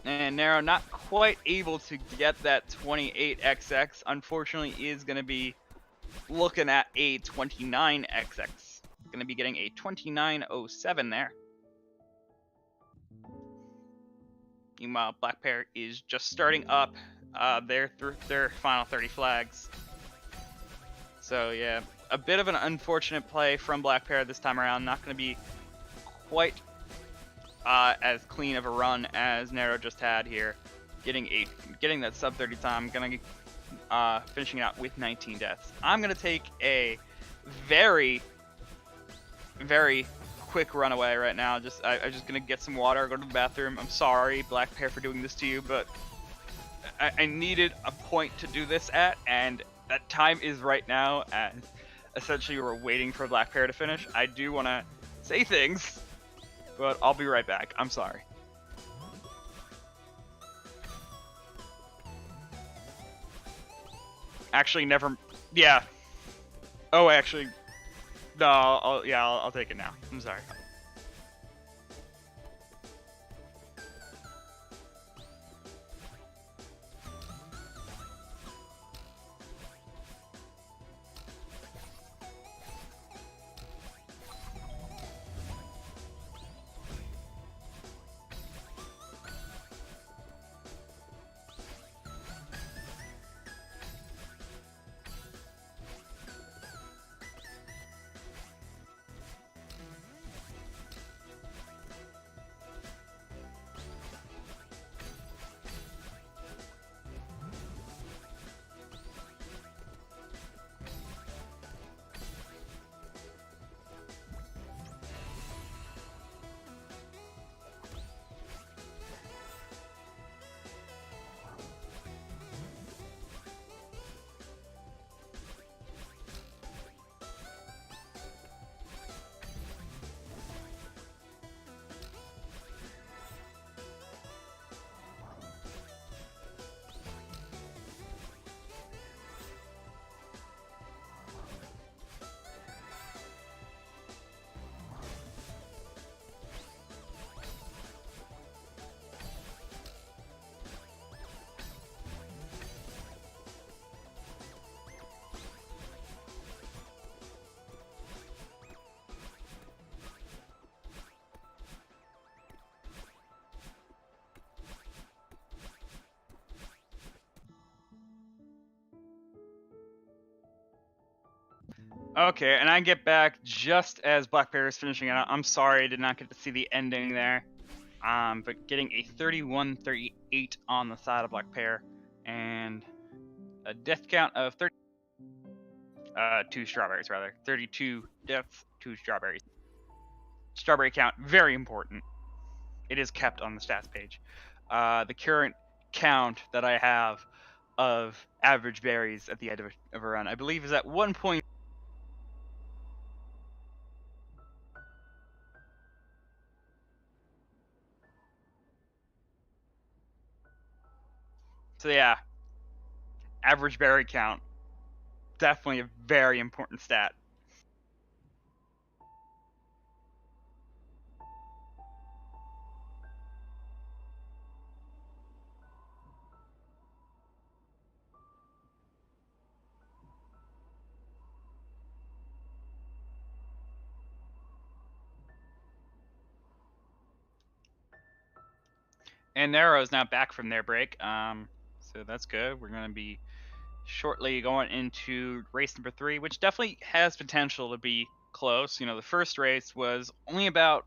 [SPEAKER 1] And Nero not quite able to get that 28XX. Unfortunately, is going to be looking at a 29XX. Going to be getting a 2907 there. Meanwhile, blackpear is just starting up their final 30 flags. So yeah, a bit of an unfortunate play from blackpear this time around. Not going to be quite as clean of a run as Nero just had here. Getting that sub 30 time. Gonna finishing it out with 19 deaths. I'm gonna take a very quick runaway right now. I'm just gonna get some water, go to the bathroom. I'm sorry, blackpear, for doing this to you, but I needed a point to do this at, and that time is right now. As essentially we're waiting for blackpear to finish, I do want to say things, but I'll be right back. I'm sorry. Actually, never. Yeah. Oh, actually, no. I'll take it now. I'm sorry. Okay, and I get back just as blackpear is finishing it. I'm sorry I did not get to see the ending there. But getting a 31-38 on the side of blackpear, and a death count of 2 strawberries rather. 32 deaths, 2 strawberries. Strawberry count, very important. It is kept on the stats page. The current count that I have of average berries at the end of a run, I believe, is at 1. So yeah, average berry count, definitely a very important stat. And Narrow's now back from their break, so that's good. We're going to be shortly going into race number 3, which definitely has potential to be close. You know, the first race was only about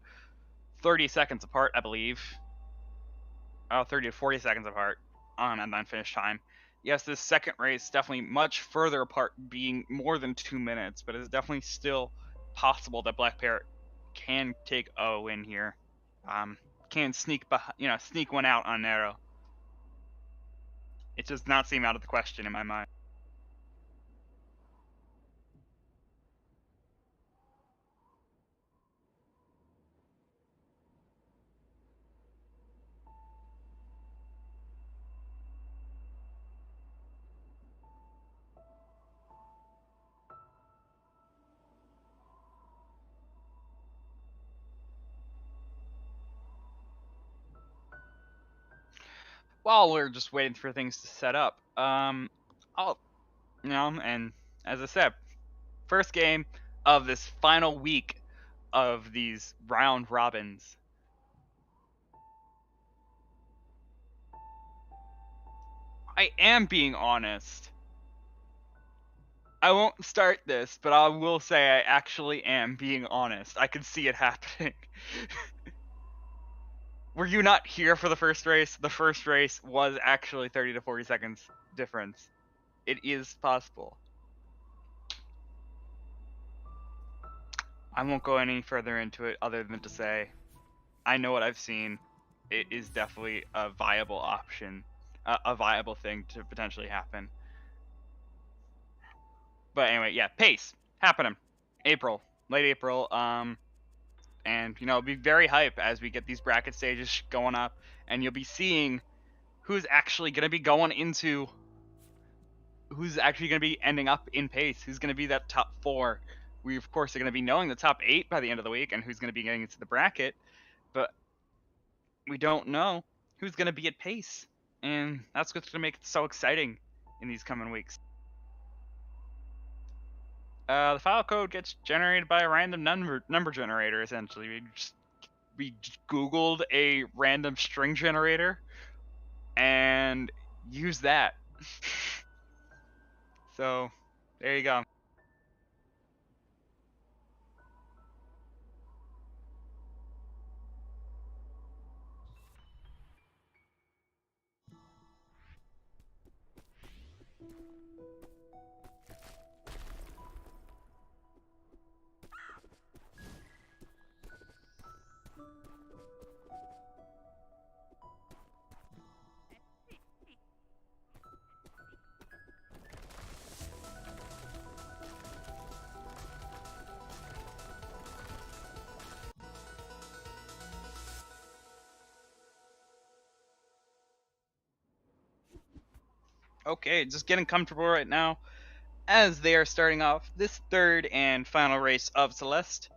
[SPEAKER 1] 30 seconds apart, I believe. 30 to 40 seconds apart on finish time. Yes, this second race definitely much further apart, being more than 2 minutes, but it's definitely still possible that blackpear can take a win here. Can sneak sneak one out on Narrow. It does not seem out of the question in my mind. While we're just waiting for things to set up, and as I said, first game of this final week of these round robins. I am being honest. I won't start this, but I will say I actually am being honest. I can see it happening. Were you not here for the first race? The first race was actually 30 to 40 seconds difference. It is possible. I won't go any further into it other than to say I know what I've seen. It is definitely a viable option, a viable thing to potentially happen. But anyway, yeah, pace. happening. April, late April. And you know, it'll be very hype as we get these bracket stages going up, and you'll be seeing who's actually going to be going into, who's actually going to be ending up in pace, who's going to be that top 4. We of course are going to be knowing the top 8 by the end of the week, and who's going to be getting into the bracket, but we don't know who's going to be at pace, and that's what's going to make it so exciting in these coming weeks. The file code gets generated by a random number generator. Essentially, we googled a random string generator and used that. So there you go. Okay, just getting comfortable right now as they are starting off this third and final race of Celeste.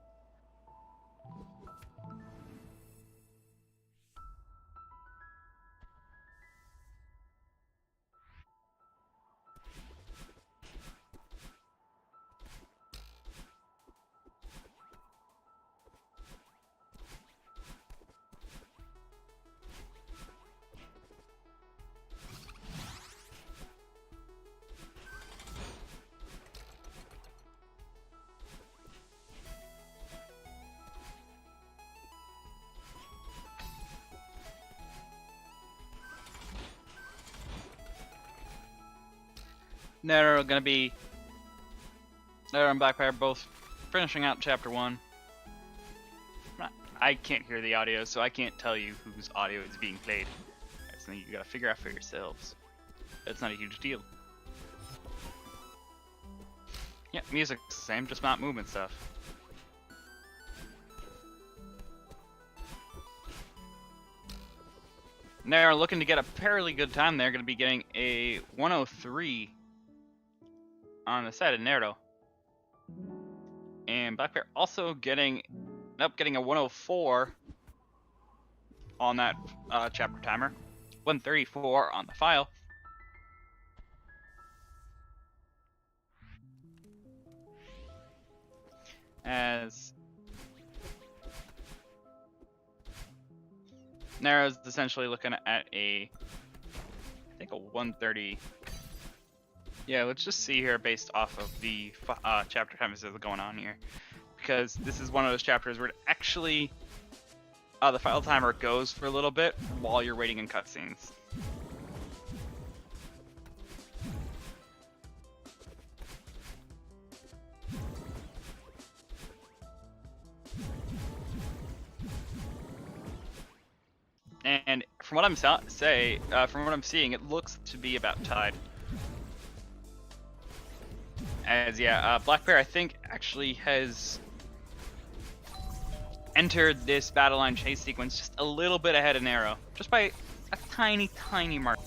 [SPEAKER 1] They're gonna be Nero and blackpear both finishing out chapter 1. I can't hear the audio, so I can't tell you whose audio is being played. That's something you gotta figure out for yourselves. It's not a huge deal. Yeah, music's the same, just not movement stuff. And they're looking to get a fairly good time. They're going to be getting a 103 on the side of Nero. And blackpear also getting a 104 on that chapter timer. 134 on the file. As Nero's essentially looking at I think a 130. Yeah, let's just see here based off of the chapter times that are going on here. Because this is one of those chapters where it actually, the file timer goes for a little bit while you're waiting in cutscenes. And from what I'm seeing, it looks to be about tied. As blackpear I think actually has entered this battle line chase sequence just a little bit ahead of Nero, just by a tiny mark.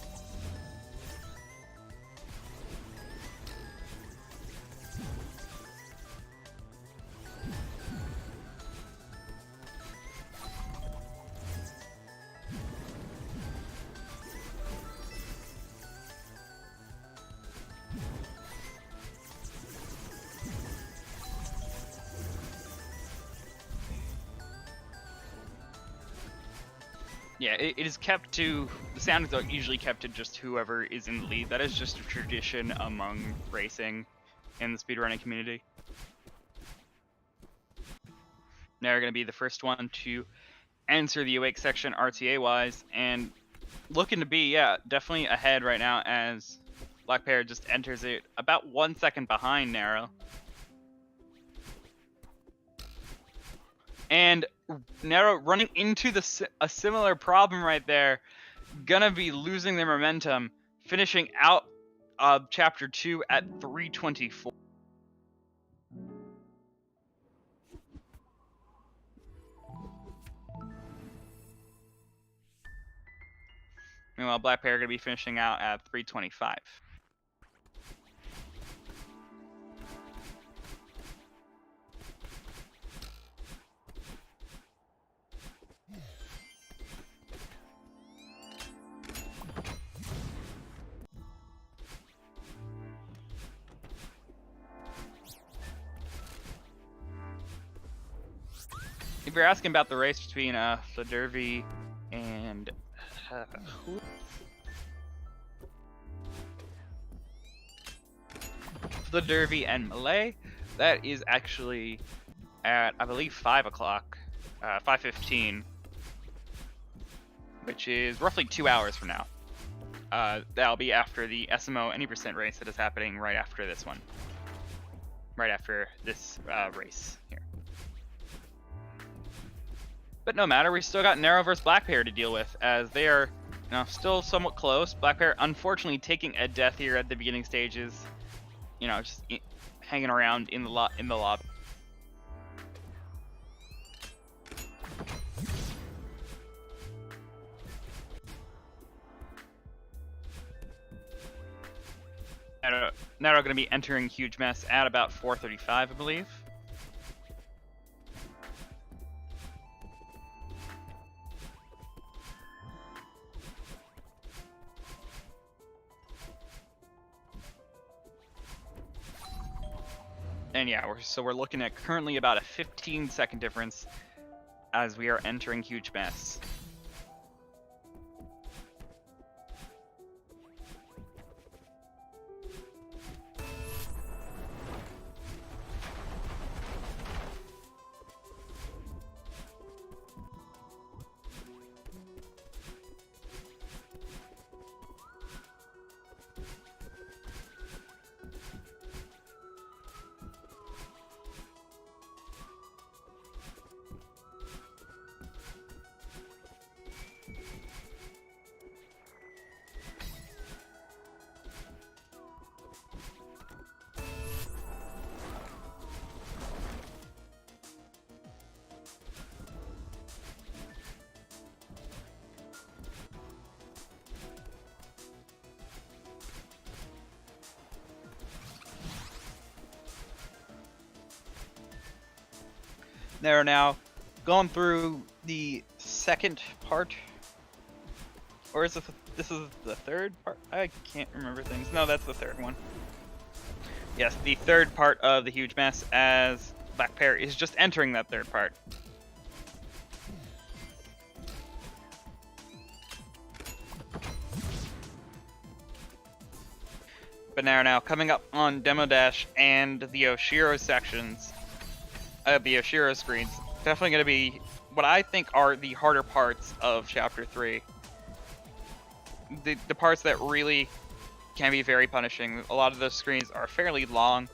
[SPEAKER 1] Yeah, it is kept to, the sound is usually kept to just whoever is in the lead. That is just a tradition among racing in the speedrunning community. They're going to be the first one to enter the awake section RTA-wise, and looking to be, definitely ahead right now as blackpear just enters it about 1 second behind Nero. And Nero running into a similar problem right there, gonna be losing their momentum, finishing out chapter 2 at 324. Meanwhile, blackpear are going to be finishing out at 325. If you're asking about the race between Fladervy and who? Fladervy and Malay, that is actually at, I believe, 5 o'clock, 5:15, which is roughly 2 hours from now. That'll be after the SMO any percent race that is happening right after this one. Right after this race here. But no matter, we still got Narrow versus blackpear to deal with, as they are, you know, still somewhat close. blackpear unfortunately taking a death here at the beginning stages. You know, just hanging around in the lobby. Narrow going to be entering Huge Mess at about 4:35, I believe. And yeah, we're looking at currently about a 15-second difference as we are entering Huge Mess. They're now going through the second part, or is this is the third part? I can't remember things. No, that's the third one. Yes, the third part of the Huge Mess, as blackpear is just entering that third part. But now coming up on Demo Dash and the Oshiro sections. The Oshiro screens, definitely going to be what I think are the harder parts of Chapter 3. The parts that really can be very punishing. A lot of those screens are fairly long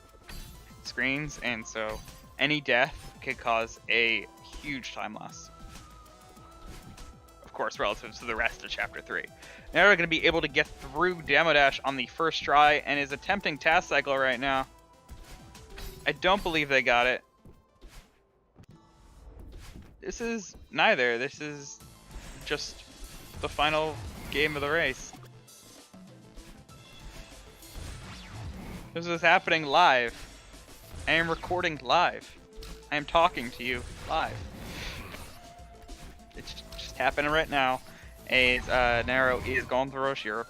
[SPEAKER 1] screens, and so any death could cause a huge time loss. Of course, relative to the rest of Chapter 3. Now we're going to be able to get through Demo Dash on the first try, and is attempting Task Cycle right now. I don't believe they got it. This is neither. This is just the final game of the race. This is happening live. I am recording live. I am talking to you live. It's just happening right now. As Narrow is going through Oshiro.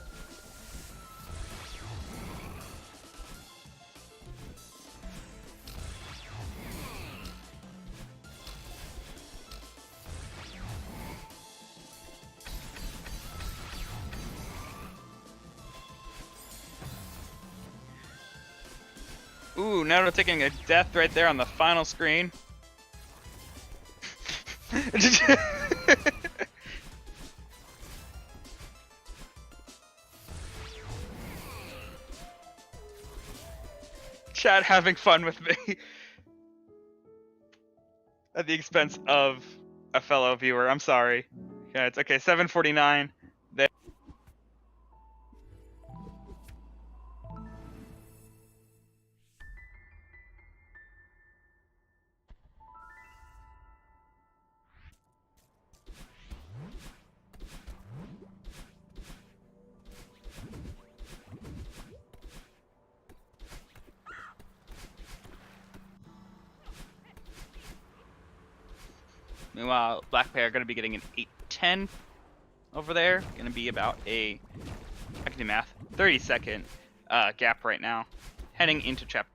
[SPEAKER 1] Ooh, now we're taking a death right there on the final screen. Chat having fun with me at the expense of a fellow viewer. I'm sorry. Yeah, it's okay. 7:49. Meanwhile, blackpear are going to be getting an 8-10 over there. Going to be about a, I can do math, 30-second gap right now, heading into chapter.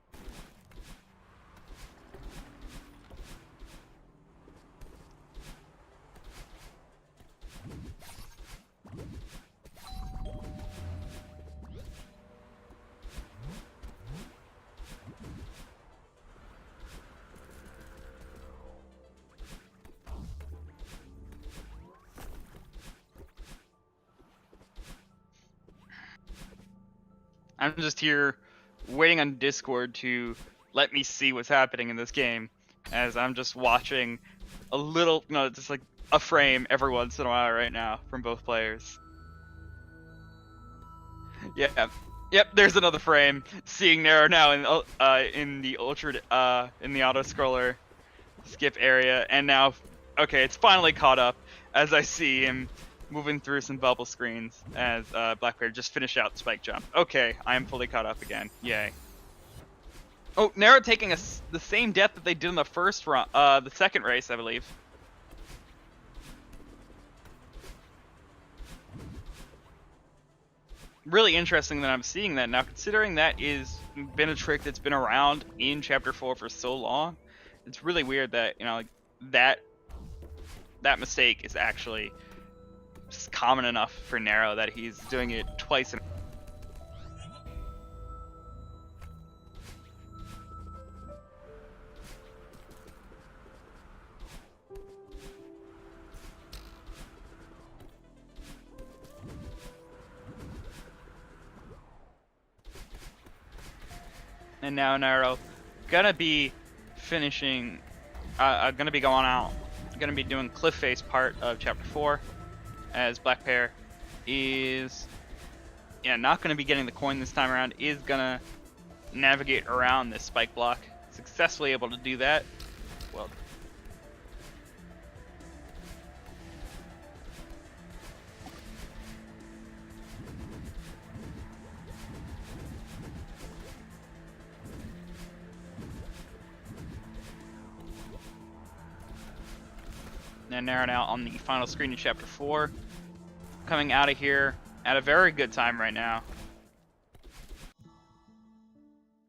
[SPEAKER 1] I'm just here waiting on Discord to let me see what's happening in this game, as I'm just watching a little, just like a frame every once in a while right now from both players. Yeah, yep. There's another frame. Seeing Narrow now in the in the auto scroller skip area, and now, okay, it's finally caught up as I see him moving through some bubble screens as blackpear just finished out spike jump. Okay, I am fully caught up again. Yay. Oh, Narrow taking the same death that they did in the first run, the second race, I believe. Really interesting that I'm seeing that now, considering that is been a trick that's been around in Chapter 4 for so long. It's really weird that, like, that mistake is actually just common enough for Narrow that he's doing it twice in. And now Narrow gonna be finishing, gonna be going out, gonna be doing cliff face part of Chapter 4, as blackpear is, not gonna be getting the coin this time around, is gonna navigate around this spike block, successfully able to do that. Well, and Narrow now on the final screen in Chapter 4, coming out of here at a very good time right now.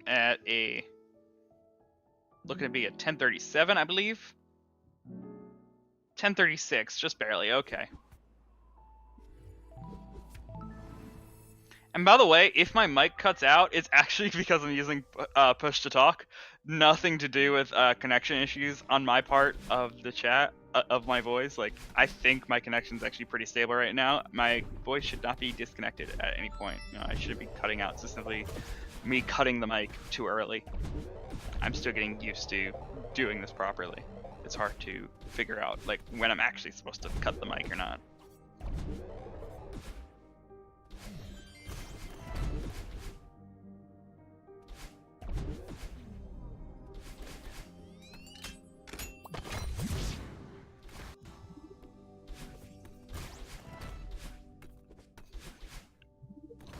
[SPEAKER 1] At a, looking to be a 10:37, I believe. 10:36, just barely, okay. And by the way, if my mic cuts out, it's actually because I'm using push to talk. Nothing to do with connection issues on my part of the chat, of my voice. Like, I think my connection's actually pretty stable right now. My voice should not be disconnected at any point. I shouldn't be cutting out. It's simply me cutting the mic too early. I'm still getting used to doing this properly. It's hard to figure out, like, when I'm actually supposed to cut the mic or not.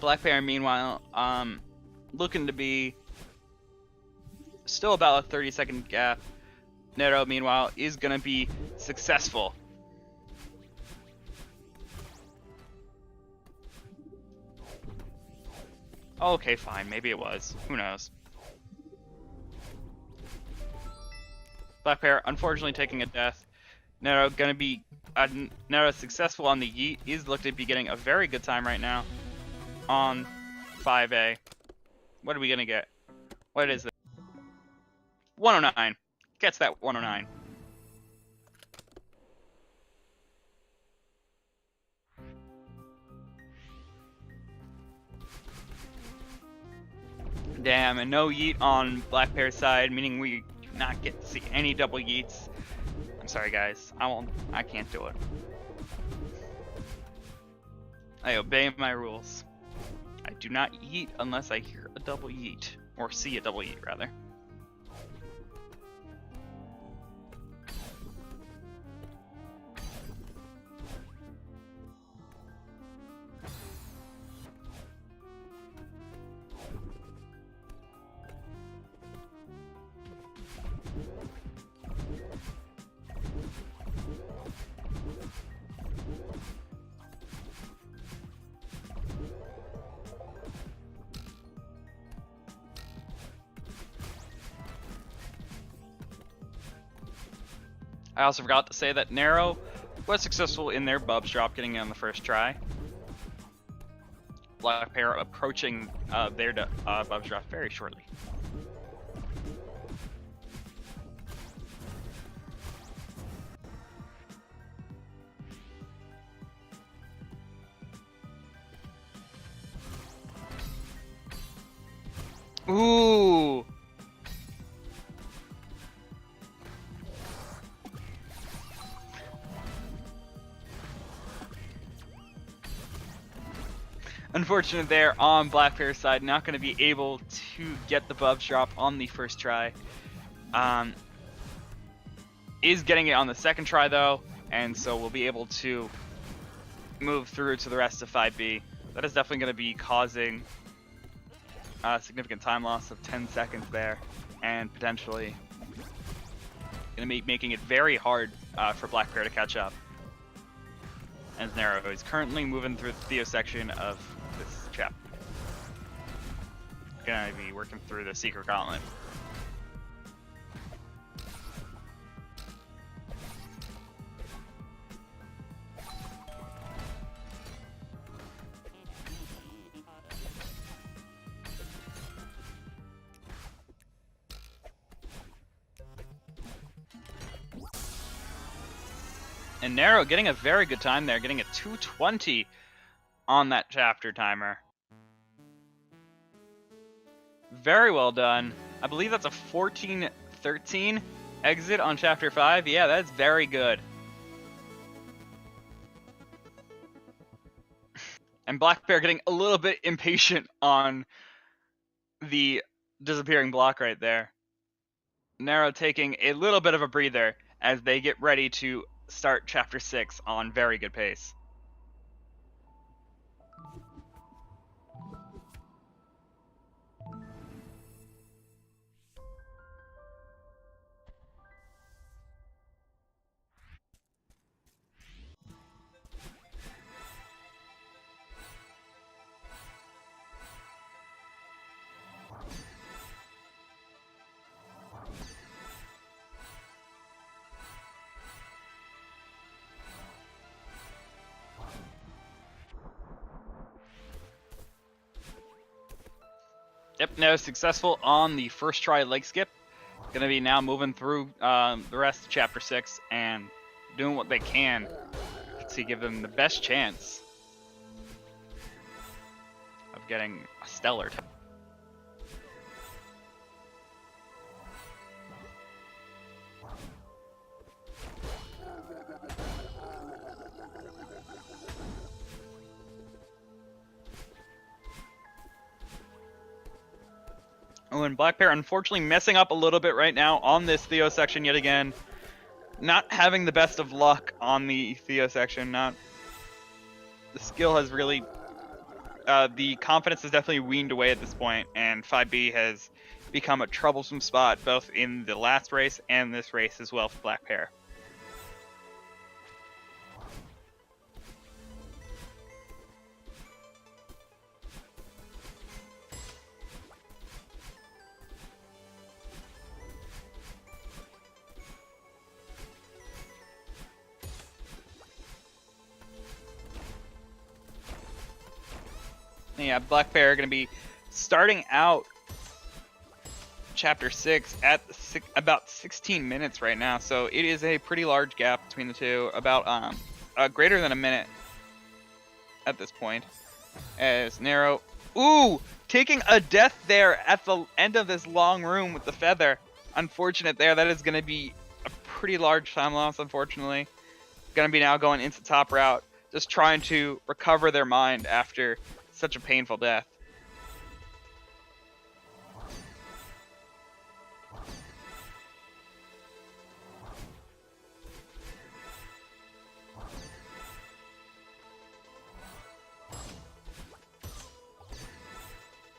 [SPEAKER 1] blackpear, meanwhile, looking to be still about a 30-second gap. Narrow, meanwhile, is going to be successful. Okay, fine. Maybe it was. Who knows? blackpear, unfortunately, taking a death. Narrow going to be Narrow successful on the yeet. Is looking to be getting a very good time right now on 5A. What are we going to get? What is it? 109. Gets that 109. Damn, and no yeet on blackpear's side, meaning we do not get to see any double yeets. I'm sorry, guys. I can't do it. I obey my rules. I do not yeet unless I hear a double yeet, or see a double yeet, rather. I also forgot to say that Narrow was successful in their Bubs drop, getting it on the first try. blackpear approaching their Bubs drop very shortly. Ooh! Unfortunate there on blackpear's side, not going to be able to get the Bubs drop on the first try. Is getting it on the second try though, and so we'll be able to move through to the rest of 5B. That is definitely going to be causing a significant time loss of 10 seconds there, and potentially going to be making it very hard for blackpear to catch up. As Narrow is currently moving through the Theo section of this chapter. Gonna be working through the Secret Gauntlet. And Narrow getting a very good time there, getting a 2:20 on that chapter timer. Very well done. I believe that's a 14:13 exit on chapter 5. Yeah, that's very good. And blackpear getting a little bit impatient on the disappearing block right there. Narrow taking a little bit of a breather as they get ready to start chapter 6 on very good pace. Yep, no, successful on the first try leg skip. Gonna be now moving through the rest of chapter 6 and doing what they can to give them the best chance of getting a stellar. Oh, and blackpear unfortunately messing up a little bit right now on this Theo section yet again. Not having the best of luck on the Theo section. The skill has really, the confidence has definitely weaned away at this point, and 5B has become a troublesome spot both in the last race and this race as well for blackpear. Yeah, blackpear are going to be starting out chapter 6 at about 16 minutes right now, so it is a pretty large gap between the two, about greater than a minute at this point. As Narrow, ooh, taking a death there at the end of this long room with the feather. Unfortunate there. That is going to be a pretty large time loss, unfortunately. Going to be now going into top route, just trying to recover their mind after such a painful death.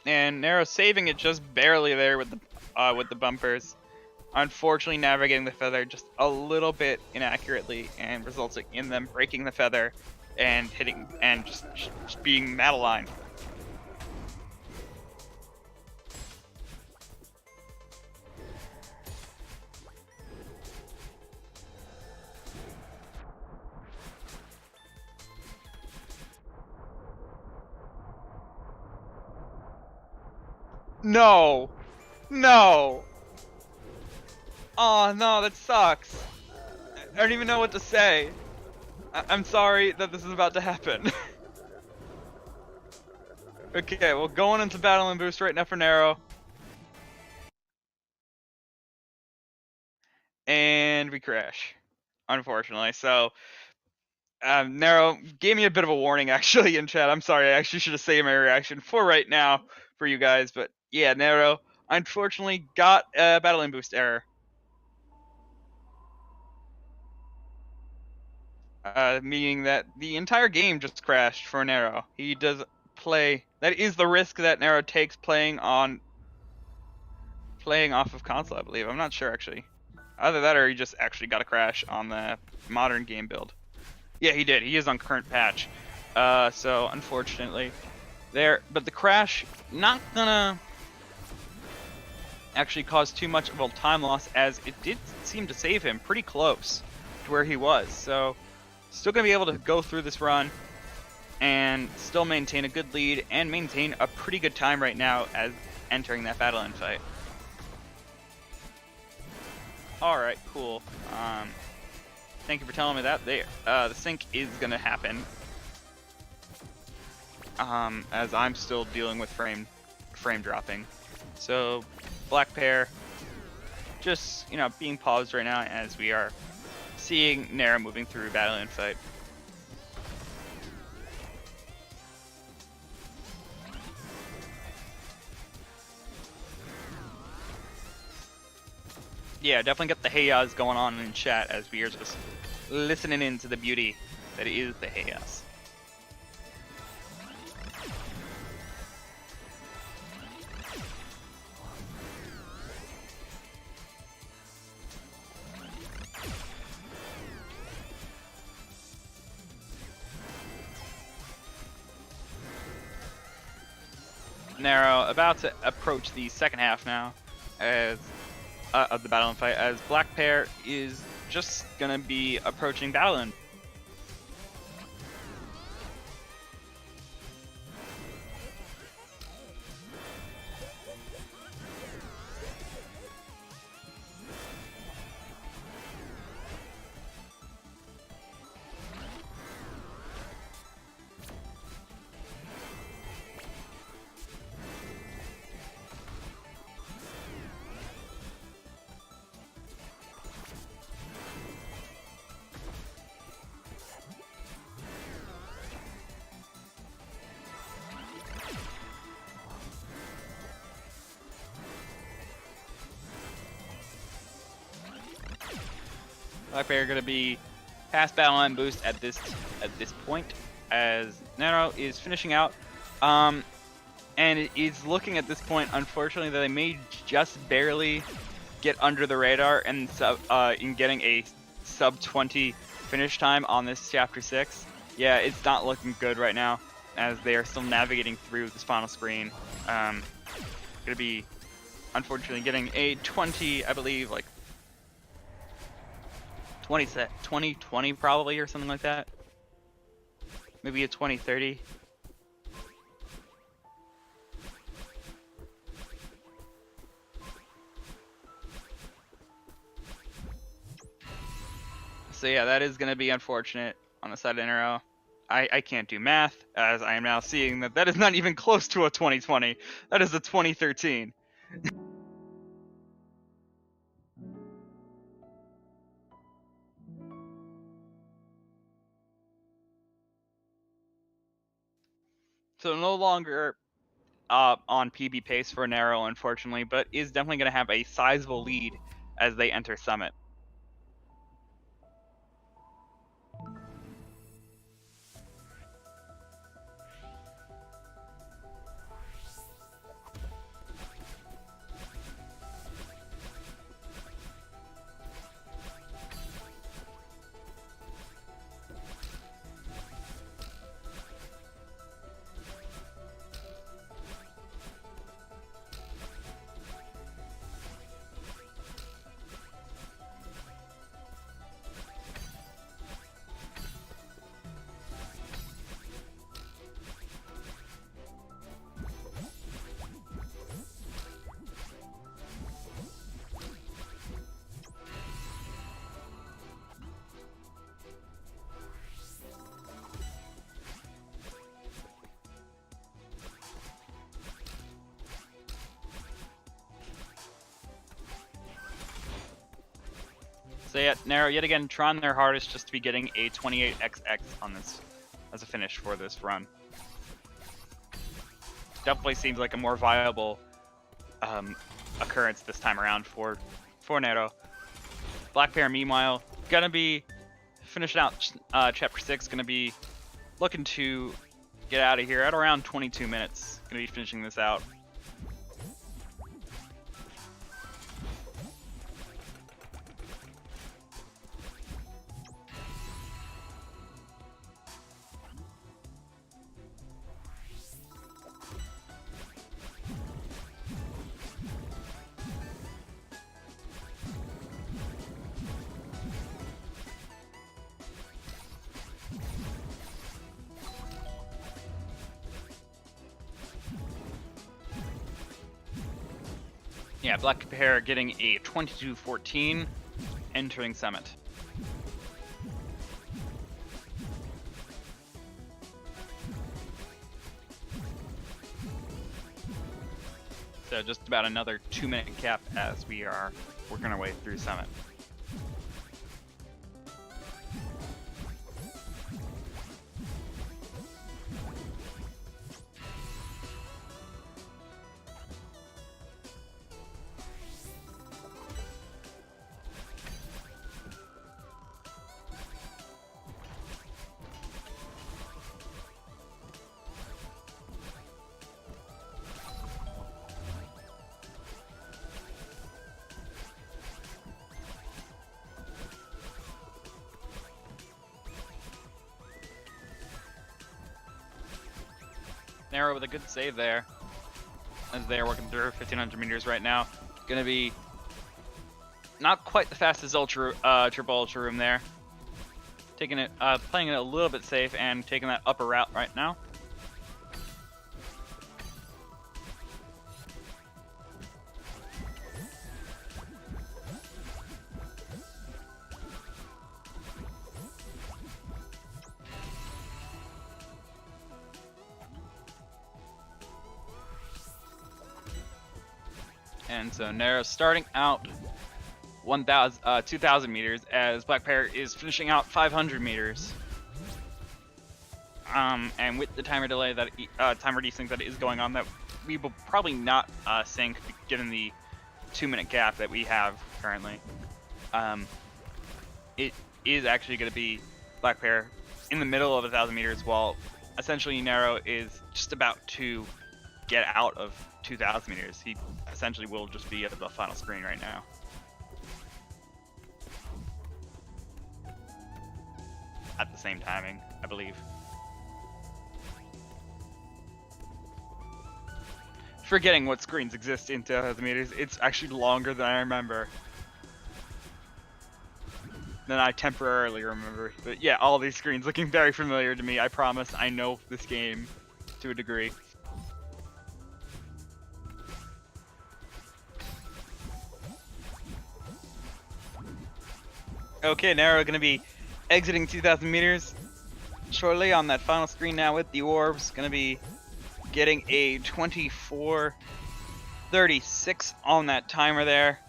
[SPEAKER 1] And Narrow saving it just barely there with the bumpers. Unfortunately, navigating the feather just a little bit inaccurately and resulting in them breaking the feather and hitting and just being Madeline. No! No! Oh no, that sucks. I don't even know what to say. I'm sorry that this is about to happen. Okay, well, going into battle and boost right now for Nero. And we crash, unfortunately. So, Nero gave me a bit of a warning actually in chat. I'm sorry, I actually should have saved my reaction for right now for you guys. But yeah, Nero unfortunately got a battle and boost error. Meaning that the entire game just crashed for Nero. He does play. That is the risk that Nero takes playing off of console, I believe. I'm not sure actually. Either that or he just actually got a crash on the modern game build. Yeah, he did. He is on current patch. So unfortunately, but the crash not gonna actually cause too much of a time loss, as it did seem to save him pretty close to where he was. So still gonna be able to go through this run and still maintain a good lead and maintain a pretty good time right now as entering that battle and fight. Alright, cool. Thank you for telling me that. The sync is gonna happen. As I'm still dealing with frame dropping. So, blackpear just, being paused right now as we are seeing Nero moving through battle and fight. Yeah, definitely get the hey-yas going on in chat as we are just listening into the beauty that is the hey-yas. Nero about to approach the second half now as of the battle and fight, as blackpear is just gonna be approaching battle and blackpear gonna be past battle line boost at this point, as Nero is finishing out, and it is looking at this point, unfortunately, that they may just barely get under the radar and in getting a sub 20 finish time on this chapter 6. Yeah, it's not looking good right now as they are still navigating through this final screen. Gonna be unfortunately getting a 20, I believe, like 2020 probably, or something like that. Maybe a 2030. So yeah, that is going to be unfortunate on the side of Nero. I can't do math, as I am now seeing that is not even close to a 2020. That is a 2013. So no longer on PB pace for Nero, unfortunately, but is definitely going to have a sizable lead as they enter Summit. So yeah, Narrow yet again trying their hardest just to be getting a 28XX on this as a finish for this run. Definitely seems like a more viable occurrence this time around for Nero. Blackpear, meanwhile, gonna be finishing out Chapter 6, gonna be looking to get out of here at around 22 minutes. Gonna be finishing this out. Yeah, Blackpear getting a 22:14, entering Summit. So just about another 2-minute cap as we are working our way through Summit. Narrow with a good save there, as they are working through 1500 meters right now. Gonna be not quite the fastest triple ultra room there. Taking it, playing it a little bit safe and taking that upper route right now. And so Narrow starting out 2,000 meters as Blackpear is finishing out 500 meters. And with the timer delay that timer desync that is going on, that we will probably not sync given the 2-minute gap that we have currently. It is actually going to be Blackpear in the middle of 1,000 meters, while essentially Narrow is just about to get out of 2,000 meters. He essentially will just be at the final screen right now. At the same timing, I believe. Forgetting what screens exist in 2,000 meters, it's actually longer than I remember. Than I temporarily remember. But yeah, all these screens looking very familiar to me. I promise I know this game to a degree. Okay, Narrow going to be exiting 2,000 meters shortly on that final screen now with the orbs. Going to be getting a 24:36 on that timer there.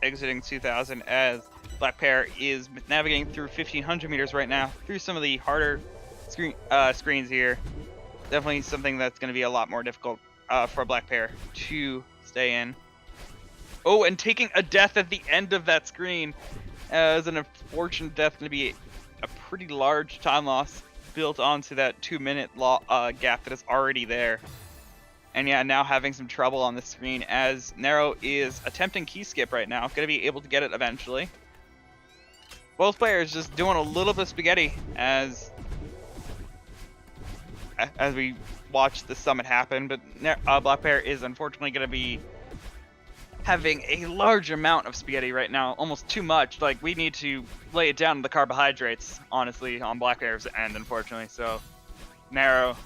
[SPEAKER 1] Exiting 2,000 as Blackpear is navigating through 1,500 meters right now through some of the harder screens here. Definitely something that's going to be a lot more difficult for Blackpear to stay in. Oh, and taking a death at the end of that screen. As an unfortunate death, going to be a pretty large time loss built onto that 2-minute gap that is already there. And yeah, now having some trouble on the screen as Narrow is attempting key skip right now. Going to be able to get it eventually. Both players just doing a little bit of spaghetti as we watch the summit happen. But Blackpear is unfortunately going to be having a large amount of spaghetti right now, almost too much. Like, we need to lay it down to the carbohydrates, honestly, on Blackpear's end, unfortunately. So, Narrow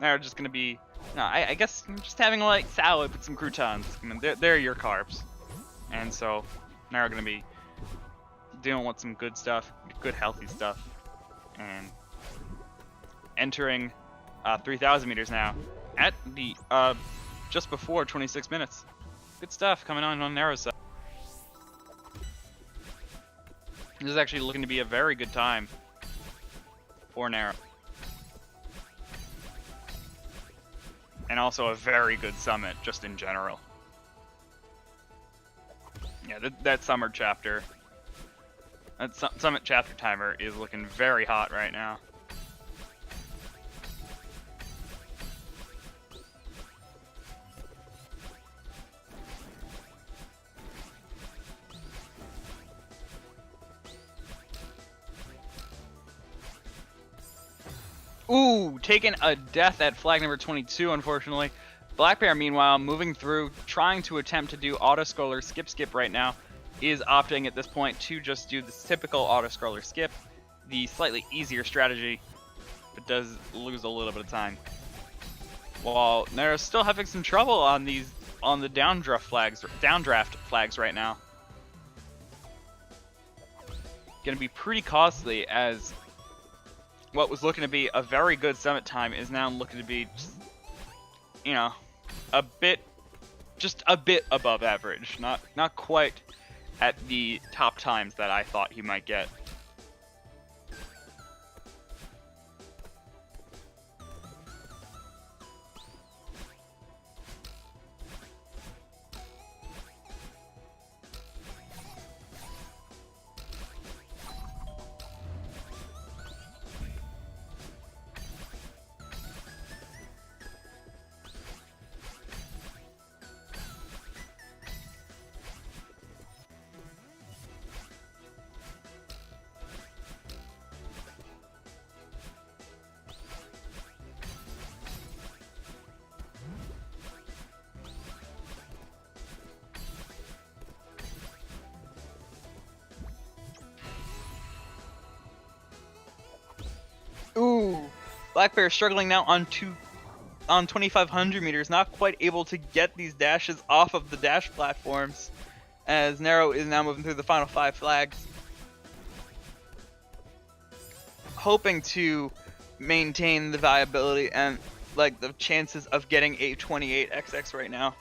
[SPEAKER 1] just gonna be, I guess just having a light salad with some croutons. I mean, they're your carbs. And so, Narrow gonna be dealing with some good stuff, good healthy stuff. And entering 3,000 meters now at the, just before 26 minutes. Good stuff coming on Narrow's side. This is actually looking to be a very good time for Nero. And also a very good summit, just in general. Yeah, that summer chapter, that summit chapter timer is looking very hot right now. Ooh, taking a death at flag number 22, unfortunately. Blackpear, meanwhile, moving through, trying to attempt to do auto-scroller skip right now, is opting at this point to just do this typical auto-scroller skip, the slightly easier strategy, but does lose a little bit of time. While Nero's still having some trouble on the downdraft flags right now. Gonna be pretty costly, as what was looking to be a very good summit time is now looking to be, you know, just a bit above average. Not quite at the top times that I thought he might get. Ooh, Blackpear struggling now on 2,500 meters, not quite able to get these dashes off of the dash platforms, as Nero is now moving through the final 5 flags, hoping to maintain the viability and like the chances of getting a 28XX right now.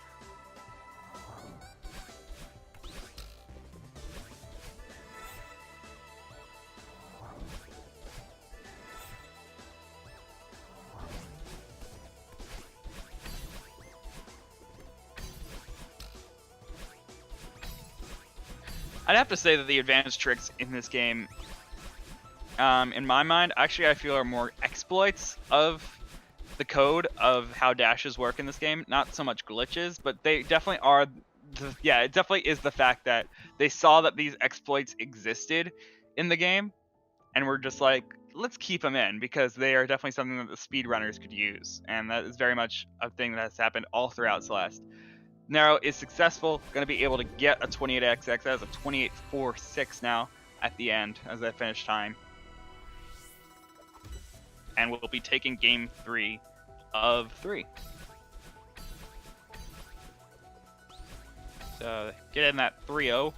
[SPEAKER 1] I'd have to say that the advanced tricks in this game, in my mind, actually I feel are more exploits of the code of how dashes work in this game. Not so much glitches, but they definitely are. Yeah, it definitely is the fact that they saw that these exploits existed in the game, and were just like, let's keep them in, because they are definitely something that the speedrunners could use, and that is very much a thing that has happened all throughout Celeste. Nero is successful, going to be able to get a 28XX as a 28.46 now at the end as that finish time. And we'll be taking game 3 of 3. So get in that 3-0.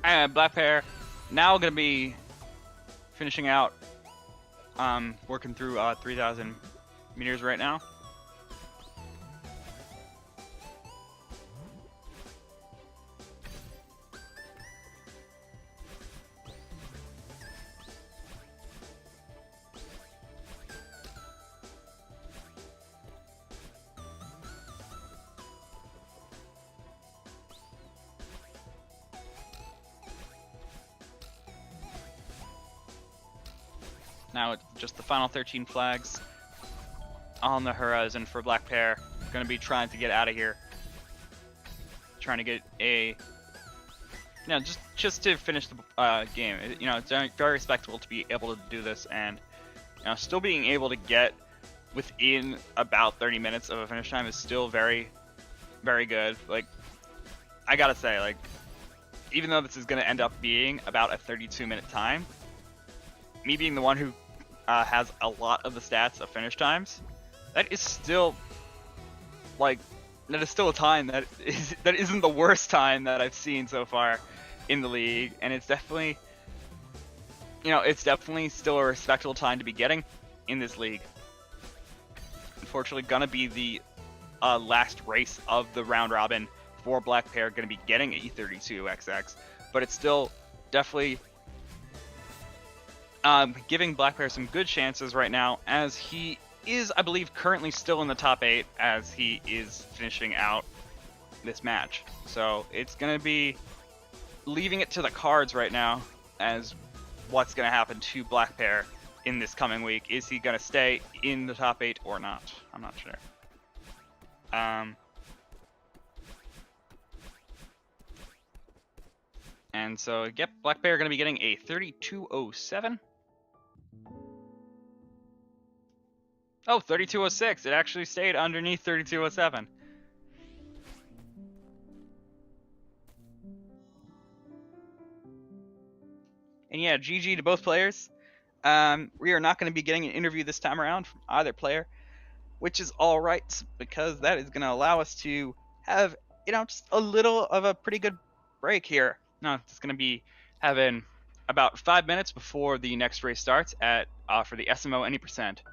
[SPEAKER 1] And Blackpear now going to be finishing out, working through 3,000 meters right now. Now it's just the final 13 flags on the horizon for Blackpear. Going to be trying to get out of here. Trying to get a you know, just to finish the game. You know, it's very respectable to be able to do this, and you know, still being able to get within about 30 minutes of a finish time is still very, very good. Like, I gotta say, like, even though this is gonna end up being about a 32-minute time, me being the one who has a lot of the stats of finish times, that is still like that is still a time that isn't the worst time that I've seen so far in the league, and it's definitely, you know, it's definitely still a respectable time to be getting in this league. Unfortunately, gonna be the last race of the round robin for blackpear, gonna be getting E32XX, but it's still definitely giving blackpear some good chances right now, as he is, I believe, currently still in the top 8 as he is finishing out this match. So it's going to be leaving it to the cards right now as what's going to happen to blackpear in this coming week. Is he going to stay in the top 8 or not? I'm not sure. And so, yep, blackpear going to be getting a 3207. Oh, 3206. It actually stayed underneath 3207. And yeah, GG to both players. We are not going to be getting an interview this time around from either player, which is all right, because that is going to allow us to have, you know, just a little of a pretty good break here. No, it's going to be having about 5 minutes before the next race starts at for the SMO Any Percent.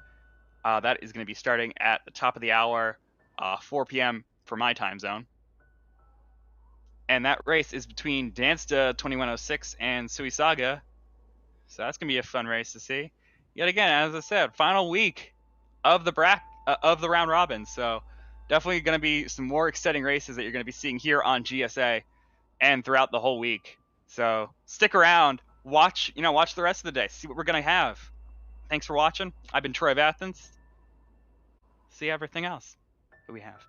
[SPEAKER 1] That is going to be starting at the top of the hour, 4 p.m. for my time zone. And that race is between Dansta 2106 and Suisaga. So that's going to be a fun race to see. Yet again, as I said, final week of the round robin. So definitely going to be some more exciting races that you're going to be seeing here on GSA and throughout the whole week. So stick around, watch the rest of the day, see what we're going to have. Thanks for watching. I've been Troy of Athens. See everything else that we have.